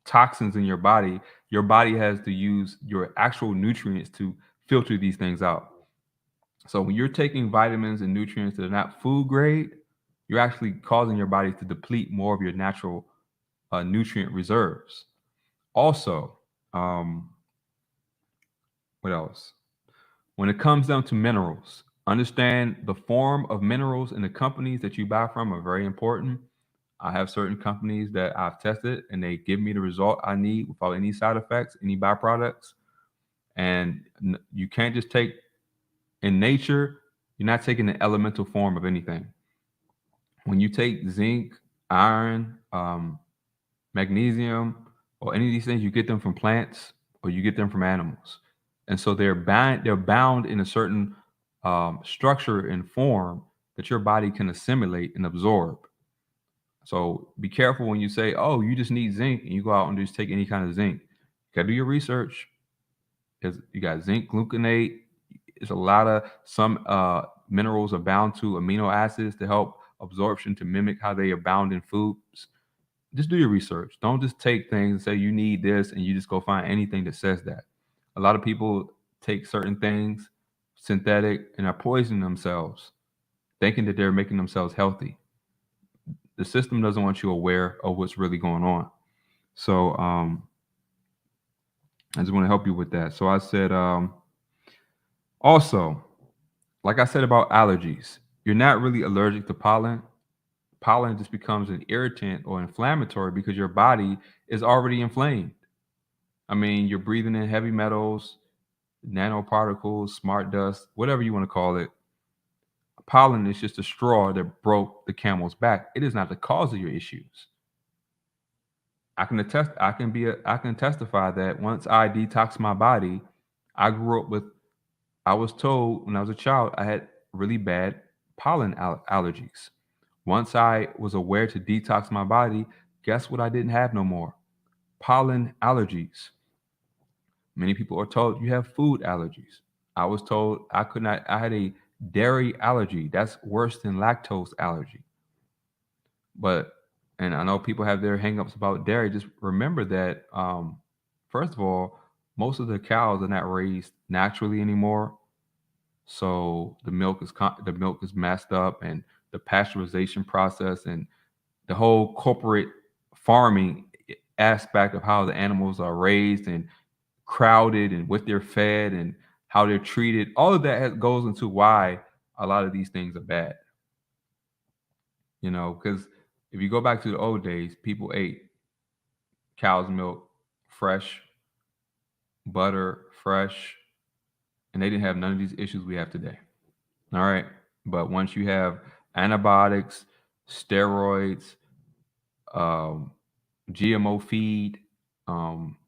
toxins in your body has to use your actual nutrients to filter these things out. So when you're taking vitamins and nutrients that are not food grade, you're actually causing your body to deplete more of your natural nutrient reserves. Also, what else? When it comes down to minerals, understand the form of minerals and the companies that you buy from are very important. I have certain companies that I've tested and they give me the result I need without any side effects, any byproducts. And you can't just take in nature, you're not taking the elemental form of anything. When you take zinc, iron, magnesium, or any of these things, you get them from plants or you get them from animals. And so they're bound in a certain structure and form that your body can assimilate and absorb. So be careful when you say, "Oh, you just need zinc," and you go out and just take any kind of zinc. You gotta do your research because you got zinc gluconate. It's a lot of some minerals are bound to amino acids to help absorption to mimic how they are bound in foods. Just do your research. Don't just take things and say you need this and you just go find anything that says that. A lot of people take certain things synthetic and are poisoning themselves, thinking that they're making themselves healthy. The system doesn't want you aware of what's really going on. So I just want to help you with that. So I said also, like I said about allergies, you're not really allergic to pollen. Pollen just becomes an irritant or inflammatory because your body is already inflamed. I mean, you're breathing in heavy metals, nanoparticles, smart dust, whatever you want to call it. Pollen is just a straw that broke the camel's back. It is not the cause of your issues. I can testify that once I detox my body, I grew up with I was told when I was a child I had really bad allergies. Once I was aware to detox my body, guess what I didn't have no more? Pollen allergies. Many people are told you have food allergies. I was told I could not, I had a dairy allergy. That's worse than lactose allergy. But, and I know people have their hangups about dairy. Just remember that, first of all, most of the cows are not raised naturally anymore. So the milk is messed up, and the pasteurization process and the whole corporate farming aspect of how the animals are raised and crowded and what they're fed and how they're treated. All of that goes into why a lot of these things are bad. Because if you go back to the old days, people ate cow's milk, fresh, butter, fresh, and they didn't have none of these issues we have today. All right. But once you have antibiotics, steroids, um, GMO feed, um,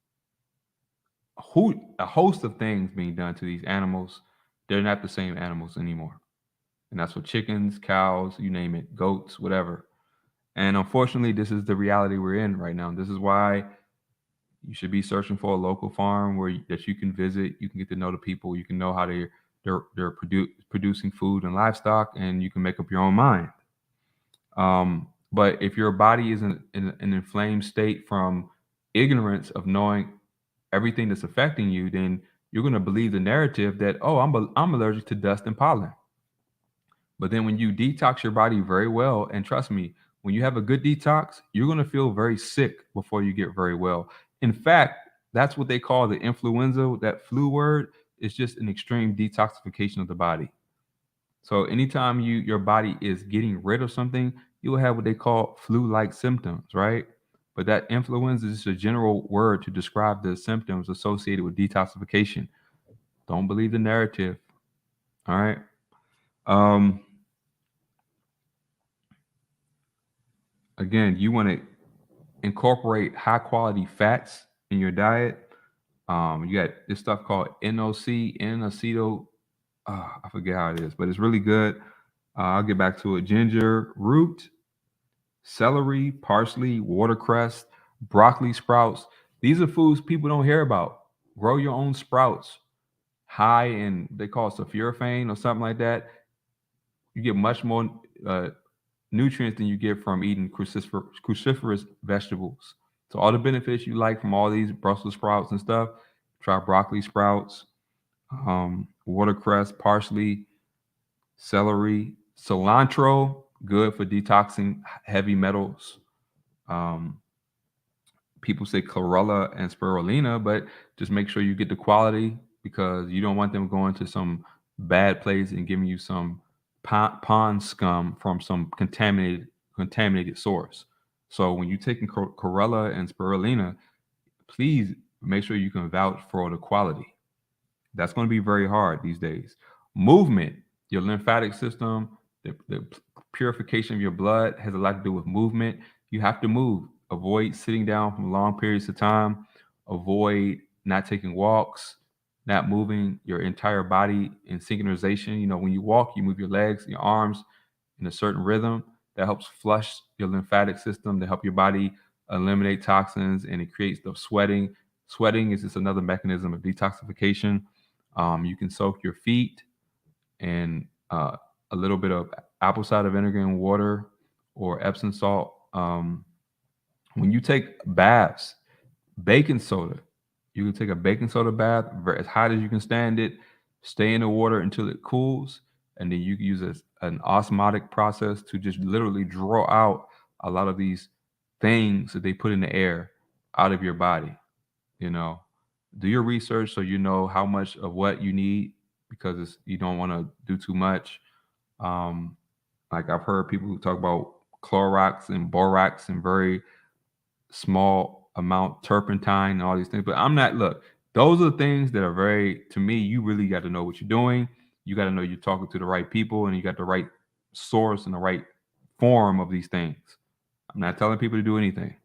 a host of things being done to these animals, they're not the same animals anymore. And that's for chickens, cows, you name it, goats, whatever. And unfortunately, this is the reality we're in right now. This is why you should be searching for a local farm that you can visit. You can get to know the people. You can know how they're producing food and livestock, and you can make up your own mind. But if your body is in an inflamed state from ignorance of knowing everything that's affecting you, then you're going to believe the narrative that, oh, I'm allergic to dust and pollen. But then when you detox your body very well, and trust me, when you have a good detox, you're going to feel very sick before you get very well. In fact, that's what they call the influenza, that flu word is just an extreme detoxification of the body. So anytime your body is getting rid of something, you will have what they call flu-like symptoms, right? But that influenza is a general word to describe the symptoms associated with detoxification. Don't believe the narrative. All right. Um, Again, you want to incorporate high quality fats in your diet. You got this stuff called NOC, N-acetyl. I forget how it is, but it's really good. I'll get back to it. Ginger root, celery, parsley, watercress, broccoli sprouts. These are foods people don't hear about. Grow your own sprouts, high in they call it sulforaphane or something like that. You get much more uh, nutrients than you get from eating cruciferous vegetables. So all the benefits you like from all these Brussels sprouts and stuff, try broccoli sprouts, watercress, parsley, celery, cilantro, good for detoxing heavy metals. Um, People say chlorella and spirulina, but just make sure you get the quality because you don't want them going to some bad place and giving you some pond scum from some contaminated source. So when you're taking chlorella and spirulina, please make sure you can vouch for the quality. That's going to be very hard these days. Movement, your lymphatic system, the purification of your blood has a lot to do with movement. You have to move. Avoid sitting down for long periods of time. Avoid not taking walks, not moving your entire body in synchronization. When you walk, you move your legs, your arms in a certain rhythm that helps flush your lymphatic system to help your body eliminate toxins, and it creates the sweating. Sweating is just another mechanism of detoxification. You can soak your feet in a little bit of apple cider vinegar and water or Epsom salt. When you take baths, baking soda, you can take a baking soda bath as hot as you can stand it, stay in the water until it cools, and then you can use an osmotic process to just literally draw out a lot of these things that they put in the air out of your body. you know do your research so you know how much of what you need, because you don't want to do too much. um like I've heard people who talk about Clorox and borax and very small amount turpentine and all these things, but I'm not. Look, those are the things that are very, to me, you really got to know what you're doing. You got to know you're talking to the right people, and you got the right source and the right form of these things. I'm not telling people to do anything.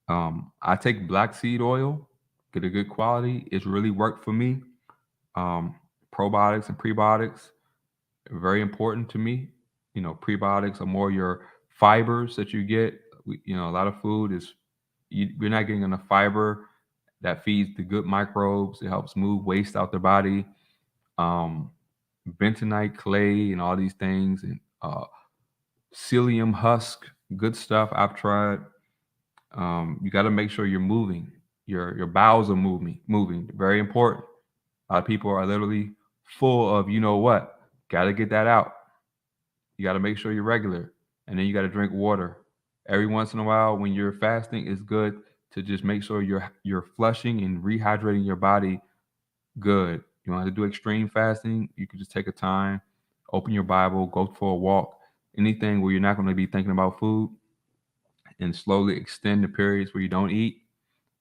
I take black seed oil, get a good quality. It's really worked for me. Um, Probiotics and prebiotics are very important to me. Prebiotics are more your fibers that you get. A lot of food is we're not getting enough fiber that feeds the good microbes. It helps move waste out the body. Um, Bentonite clay and all these things, and psyllium husk, good stuff. I've tried. You got to make sure you're moving. Your bowels are moving. Very important. A lot of people are literally full of, you know what? Got to get that out. You got to make sure you're regular, and then you got to drink water every once in a while. When you're fasting, it's good to just make sure you're flushing and rehydrating your body good. You don't have to do extreme fasting. You can just take a time, open your Bible, go for a walk, anything where you're not going to be thinking about food, and slowly extend the periods where you don't eat.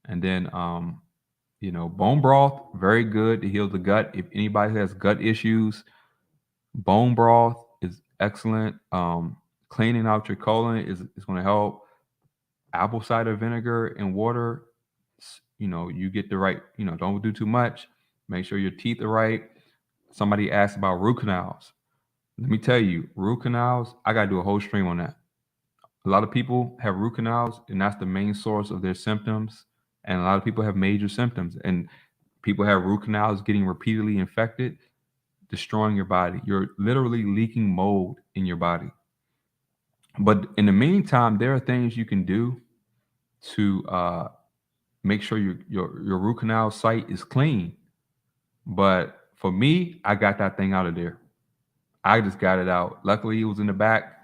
And then, bone broth, very good to heal the gut. If anybody has gut issues, bone broth is excellent. Cleaning out your colon is going to help. Apple cider vinegar and water, you get the right, don't do too much. Make sure your teeth are right. Somebody asked about root canals. Let me tell you, root canals, I got to do a whole stream on that. A lot of people have root canals, and that's the main source of their symptoms. And a lot of people have major symptoms. And people have root canals getting repeatedly infected, destroying your body. You're literally leaking mold in your body. But in the meantime, there are things you can do to make sure your root canal site is clean. But for me, I got that thing out of there. I just got it out. Luckily, it was in the back.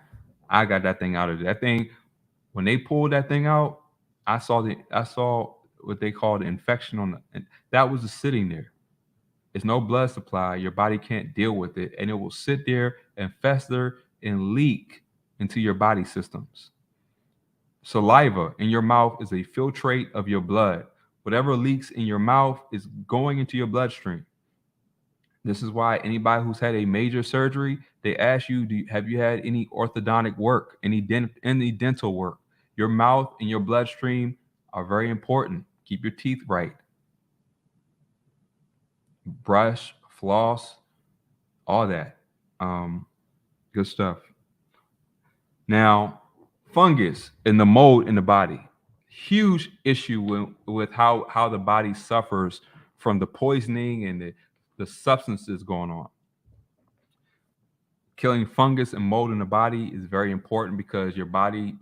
I got that thing out of there. That thing, when they pulled that thing out, I saw what they call the infection on the, and that was just sitting there. It's no blood supply. Your body can't deal with it, and it will sit there and fester and leak into your body systems. Saliva in your mouth is a filtrate of your blood. Whatever leaks in your mouth is going into your bloodstream. This is why anybody who's had a major surgery, they ask you, have you had any orthodontic work, any dental work? Your mouth and your bloodstream are very important. Keep your teeth right. Brush, floss, all that. Um, Good stuff. Now, fungus and the mold in the body. Huge issue with how the body suffers from the poisoning and the substances going on. Killing fungus and mold in the body is very important because your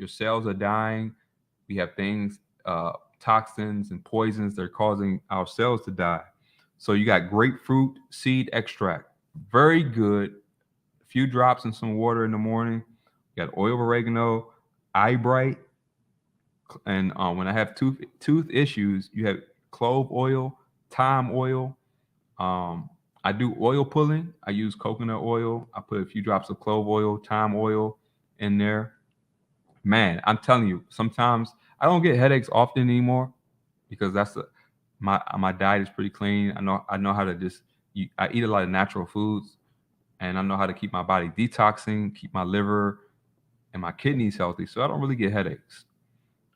cells are dying. We have things, toxins and poisons that are causing our cells to die. So you got grapefruit seed extract, very good. A few drops in some water in the morning. You got oil of oregano, eye bright, and when I have tooth issues, you have clove oil, thyme oil. Um, I do oil pulling. I use coconut oil. I put a few drops of clove oil, thyme oil in there. Man, I'm telling you, sometimes I don't get headaches often anymore because my diet is pretty clean. I know how to I eat a lot of natural foods, and I know how to keep my body detoxing, keep my liver and my kidneys healthy, so I don't really get headaches.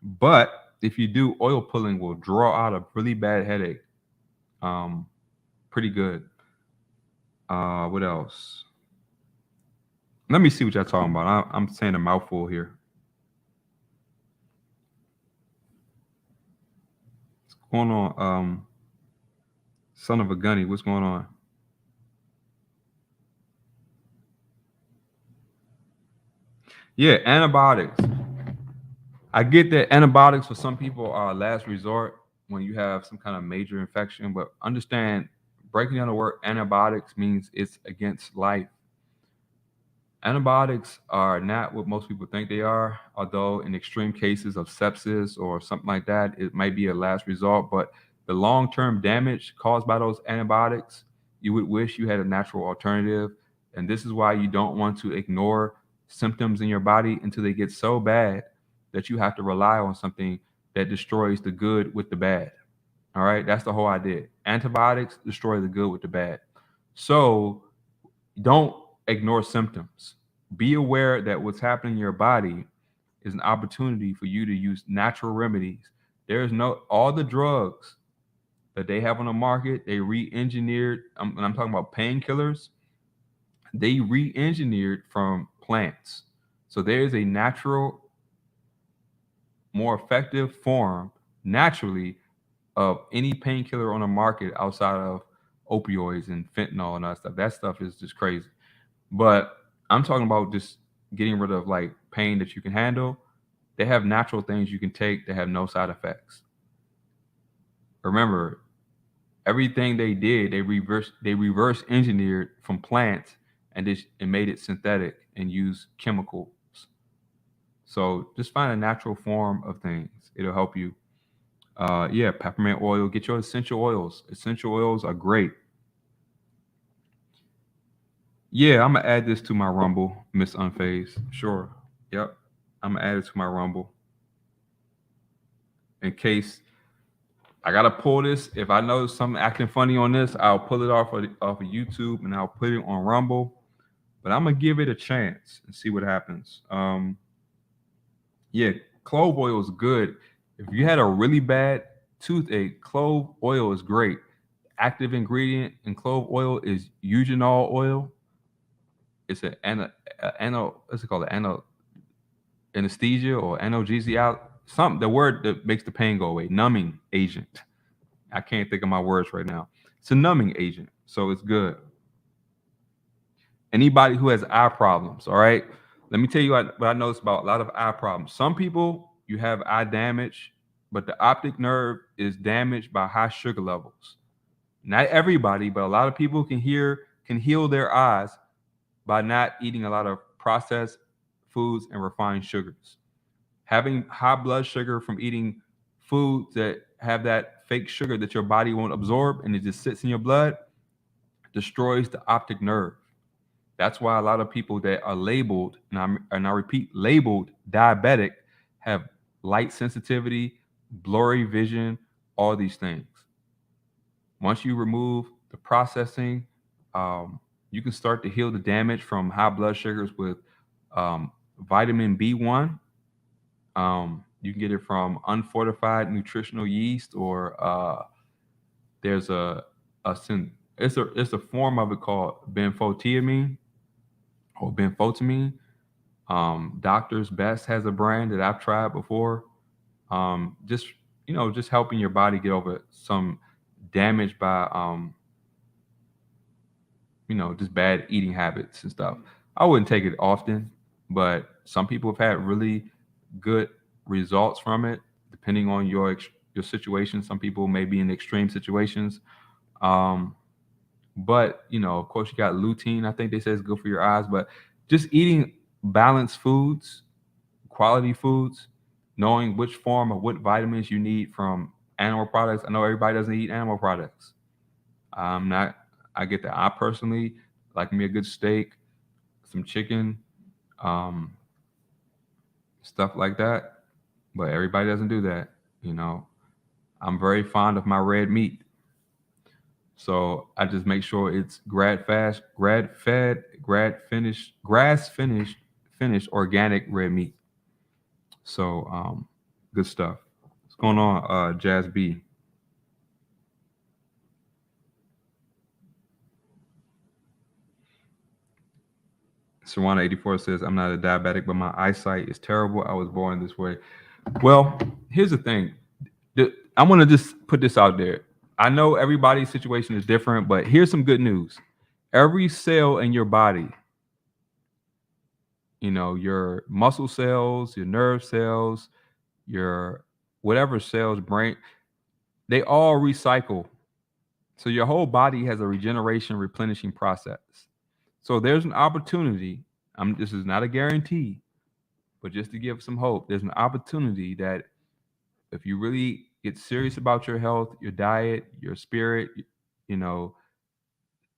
But if you do, oil pulling will draw out a really bad headache. Um, Pretty good. What else? Let me see what y'all talking about. I'm saying a mouthful here. What's going on? Son of a gunny, what's going on? Yeah, antibiotics. I get that antibiotics for some people are a last resort when you have some kind of major infection, but understand breaking down the word antibiotics means it's against life. Antibiotics are not what most people think they are, although in extreme cases of sepsis or something like that, it might be a last resort. But the long term damage caused by those antibiotics, you would wish you had a natural alternative. And this is why you don't want to ignore symptoms in your body until they get so bad that you have to rely on something that destroys the good with the bad. All right, that's the whole idea. Antibiotics destroy the good with the bad. So don't ignore symptoms. Be aware that what's happening in your body is an opportunity for you to use natural remedies There's no all the drugs that they have on the market, they re-engineered. And I'm talking about painkillers. They re-engineered from plants. So there is a natural, more effective form naturally of any painkiller on the market outside of opioids and fentanyl and that stuff. That stuff is just crazy. But I'm talking about just getting rid of like pain that you can handle. They have natural things you can take that have no side effects. Remember, everything they did, they reverse engineered from plants and made it synthetic and used chemicals. So just find a natural form of things. It'll help you. Yeah, peppermint oil. Get your essential oils. Essential oils are great. Yeah, I'm gonna add this to my Rumble, Miss Unfazed. Sure. Yep. I'm gonna add it to my Rumble in case I gotta pull this. If I know something acting funny on this, I'll pull it off of YouTube and I'll put it on Rumble. But I'm gonna give it a chance and see what happens. Yeah, clove oil is good. If you had a really bad toothache, clove oil is great. Active ingredient in clove oil is eugenol oil. It's what's it called? Anesthesia or analgesia. Something the word that makes the pain go away. Numbing agent. I can't think of my words right now. It's a numbing agent, so it's good. Anybody who has eye problems, all right. Let me tell you what I noticed about a lot of eye problems. Some people you have eye damage, but the optic nerve is damaged by high sugar levels. Not everybody, but a lot of people can heal their eyes by not eating a lot of processed foods and refined sugars. Having high blood sugar from eating foods that have that fake sugar that your body won't absorb and it just sits in your blood destroys the optic nerve. That's why a lot of people that are labeled, and I repeat, labeled diabetic have light sensitivity, blurry vision, all these things. Once you remove the processing, you can start to heal the damage from high blood sugars with vitamin B1. You can get it from unfortified nutritional yeast, or there's it's a form of it called benfotiamine or benfotiamine. Doctor's Best has a brand that I've tried before. Just just helping your body get over some damage by just bad eating habits and stuff. I wouldn't take it often, but some people have had really good results from it, depending on your situation. Some people may be in extreme situations. Um, but of course, you got lutein. I think they say it's good for your eyes. But just eating balanced foods, quality foods, knowing which form of what vitamins you need from animal products. I know everybody doesn't eat animal products. I'm not. I get that. I personally like me a good steak, some chicken, um, stuff like that. But everybody doesn't do that. You know, I'm very fond of my red meat, so I just make sure it's grad fed, grad finished, grass finished organic red meat. So good stuff. What's going on, Jazz B? Sawana84 says, I'm not a diabetic, but my eyesight is terrible. I was born this way. Well, here's the thing. I want to just put this out there. I know everybody's situation is different, but here's some good news. Every cell in your body, your muscle cells, your nerve cells, your whatever cells, brain, they all recycle. So your whole body has a regeneration, replenishing process. So there's an opportunity. This is not a guarantee, but just to give some hope, there's an opportunity that if you really get serious about your health, your diet, your spirit, you know,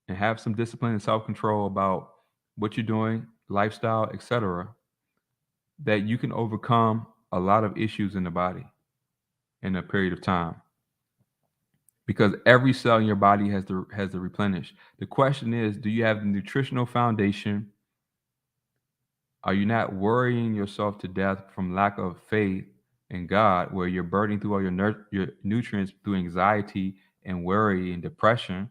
and have some discipline and self-control about what you're doing, lifestyle, etc., that you can overcome a lot of issues in the body in a period of time. Because every cell in your body has to replenish. The question is, do you have the nutritional foundation? Are you not worrying yourself to death from lack of faith in God, where you're burning through all your nutrients through anxiety and worry and depression?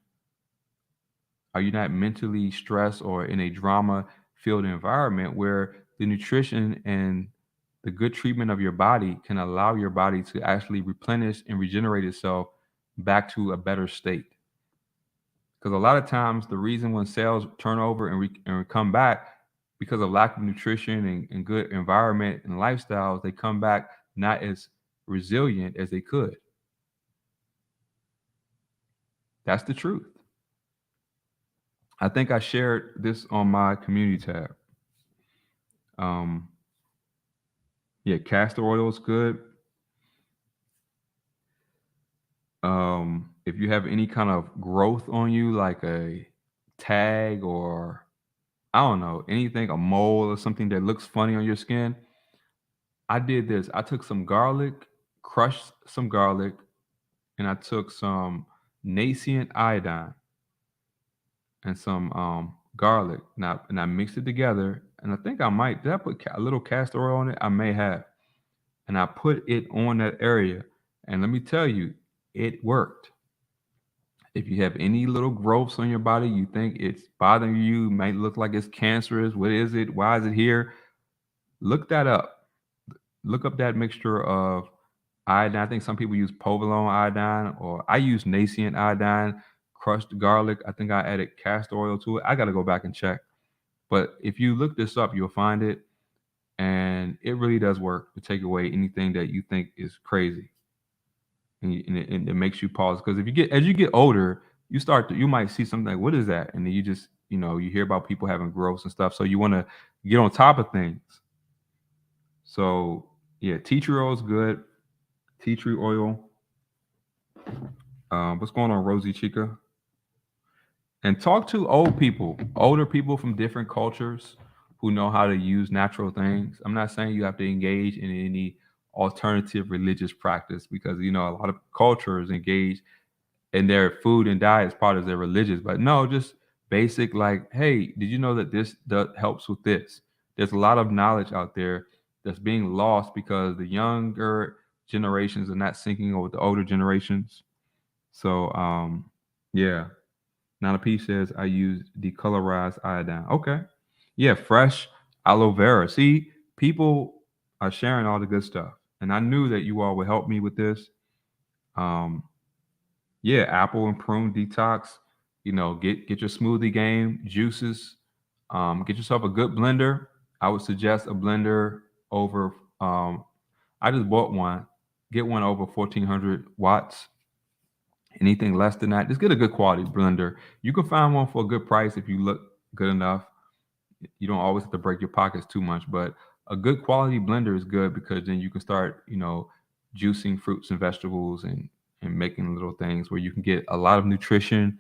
Are you not mentally stressed or in a drama filled environment where the nutrition and the good treatment of your body can allow your body to actually replenish and regenerate itself back to a better state? Because a lot of times, the reason when cells turn over and come back because of lack of nutrition and good environment and lifestyles, they come back not as resilient as they could. That's the truth. I think I shared this on my community tab. Um, yeah, castor oil is good. If you have any kind of growth on you, like a tag or I don't know, anything, a mole or something that looks funny on your skin, I did this. I took some garlic, crushed some garlic, and I took some nascent iodine and some garlic. And I mixed it together. And I think I might, did I put a little castor oil on it? I may have. And I put it on that area. And let me tell you, it worked. If you have any little growths on your body, you think it's bothering you, might look like it's cancerous. What is it? Why is it here? Look that up. Look up that mixture of iodine. I think some people use provolone iodine, or I use nascent iodine, crushed garlic. I think I added castor oil to it. I got to go back and check. But if you look this up, you'll find it. And it really does work to take away anything that you think is crazy. And it makes you pause, because if you get as you get older, you might see something like, what is that? And then you just, you hear about people having growths and stuff, so you want to get on top of things. So yeah, tea tree oil is good. Tea tree oil. What's going on, Rosie Chica? And talk to older people from different cultures who know how to use natural things. I'm not saying you have to engage in any alternative religious practice, because a lot of cultures engage in their food and diet as part of their religious, but no, just basic, like, hey, did you know that this helps with this? There's a lot of knowledge out there that's being lost because the younger generations are not syncing with the older generations. So yeah. Now the P says I use decolorized iodine. Okay. Yeah, fresh aloe vera. See, people are sharing all the good stuff. And I knew that you all would help me with this. Um, yeah, apple and prune detox. Get your smoothie game, juices. Get yourself a good blender. I would suggest a blender over I just bought one. Get one over 1400 watts. Anything less than that, just get a good quality blender. You can find one for a good price if you look good enough. You don't always have to break your pockets too much, but a good quality blender is good, because then you can start, juicing fruits and vegetables and making little things where you can get a lot of nutrition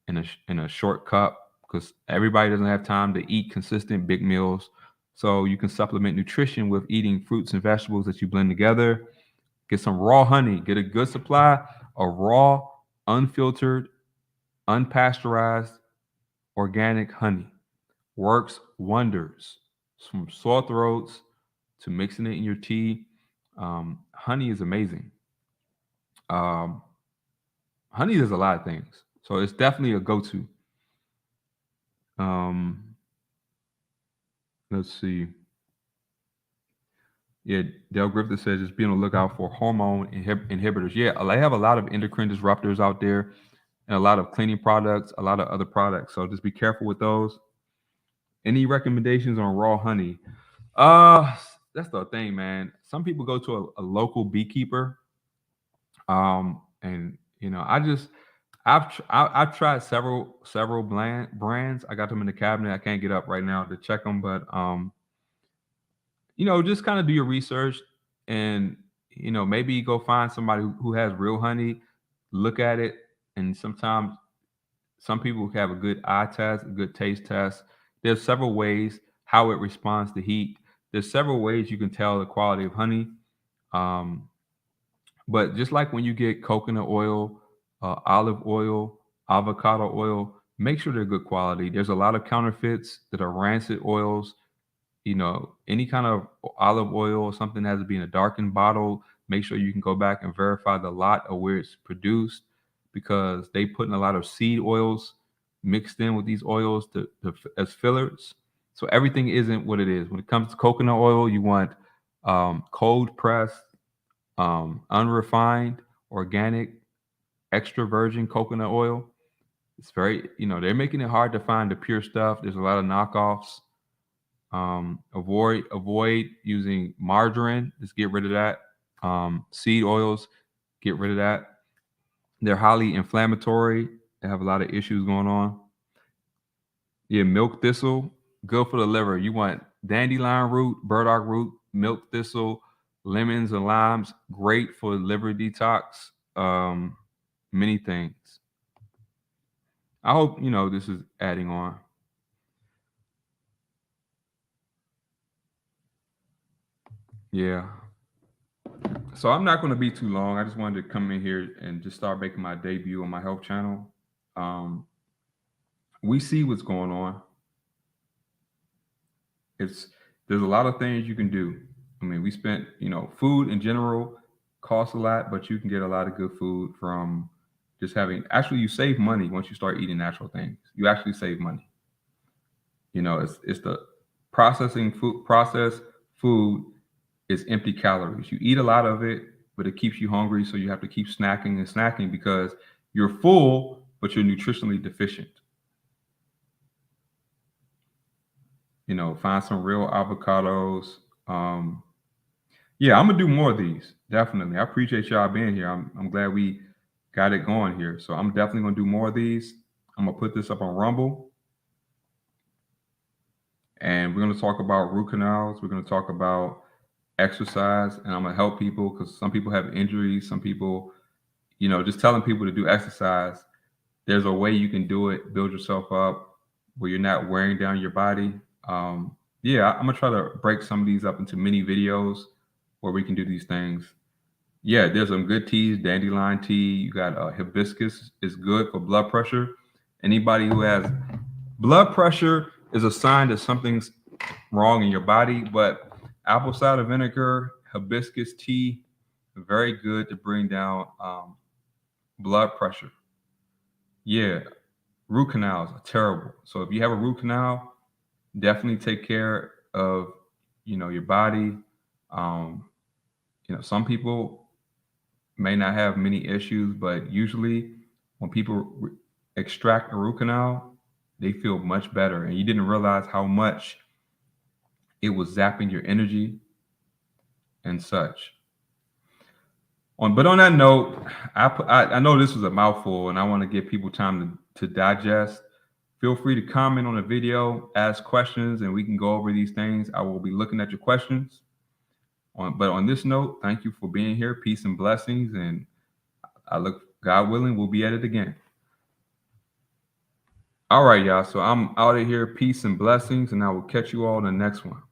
in a short cup, because everybody doesn't have time to eat consistent big meals. So you can supplement nutrition with eating fruits and vegetables that you blend together. Get some raw honey. Get a good supply of raw, unfiltered, unpasteurized, organic honey. Works wonders. From sore throats to mixing it in your tea. Honey is amazing. Um, Honey does a lot of things. So it's definitely a go-to. Um, let's see. Yeah, Dale Griffith says just be on the lookout for hormone inhibitors. Yeah, they have a lot of endocrine disruptors out there, and a lot of cleaning products, a lot of other products. So just be careful with those. Any recommendations on raw honey? Uh, that's the thing, man. Some people go to a local beekeeper, and I've tried several brands. I got them in the cabinet. I can't get up right now to check them, but just kind of do your research, and maybe go find somebody who has real honey, look at it. And sometimes some people have a good eye test, a good taste test. There's several ways how it responds to heat. There's several ways you can tell the quality of honey. um, but just like when you get coconut oil, olive oil, avocado oil, make sure they're good quality. There's a lot of counterfeits that are rancid oils. Any kind of olive oil or something has to be in a darkened bottle. Make sure you can go back and verify the lot of where it's produced, because they put in a lot of seed oils mixed in with these oils as fillers. So everything isn't what it is. When it comes to coconut oil, you want cold pressed, unrefined, organic, extra virgin coconut oil. It's very, they're making it hard to find the pure stuff. There's a lot of knockoffs. Avoid using margarine. Just get rid of that. Seed oils, get rid of that. They're highly inflammatory. They have a lot of issues going on. Yeah, milk thistle, good for the liver. You want dandelion root, burdock root, milk thistle, lemons and limes, great for liver detox. Many things. I hope this is adding on. Yeah. So I'm not going to be too long. I just wanted to come in here and just start making my debut on my health channel. Um, we see what's going on. There's a lot of things you can do. I mean, we spent, food in general costs a lot, but you can get a lot of good food from just having. Actually, you save money once you start eating natural things. You actually save money. It's the processed food is empty calories. You eat a lot of it, but it keeps you hungry, so you have to keep snacking and snacking because you're full, but you're nutritionally deficient. Find some real avocados. Yeah, I'm gonna do more of these. Definitely. I appreciate y'all being here. I'm glad we got it going here. So I'm definitely gonna do more of these. I'm gonna put this up on Rumble, and we're gonna talk about root canals. We're gonna talk about exercise, and I'm gonna help people because some people have injuries. Some people, just telling people to do exercise. There's a way you can do it, build yourself up where you're not wearing down your body. Yeah, I'm gonna try to break some of these up into mini videos where we can do these things. Yeah, there's some good teas, dandelion tea. You got hibiscus is good for blood pressure. Anybody who has blood pressure is a sign that something's wrong in your body, but apple cider vinegar, hibiscus tea, very good to bring down blood pressure. Yeah, root canals are terrible. So if you have a root canal, definitely take care of your body. Um, some people may not have many issues, but usually when people extract a root canal, they feel much better, and you didn't realize how much it was zapping your energy and such. But on that note, I know this was a mouthful, and I want to give people time to digest. Feel free to comment on the video, ask questions, and we can go over these things. I will be looking at your questions. But on this note, thank you for being here. Peace and blessings, and God willing, we'll be at it again. All right, y'all. So I'm out of here. Peace and blessings, and I will catch you all in the next one.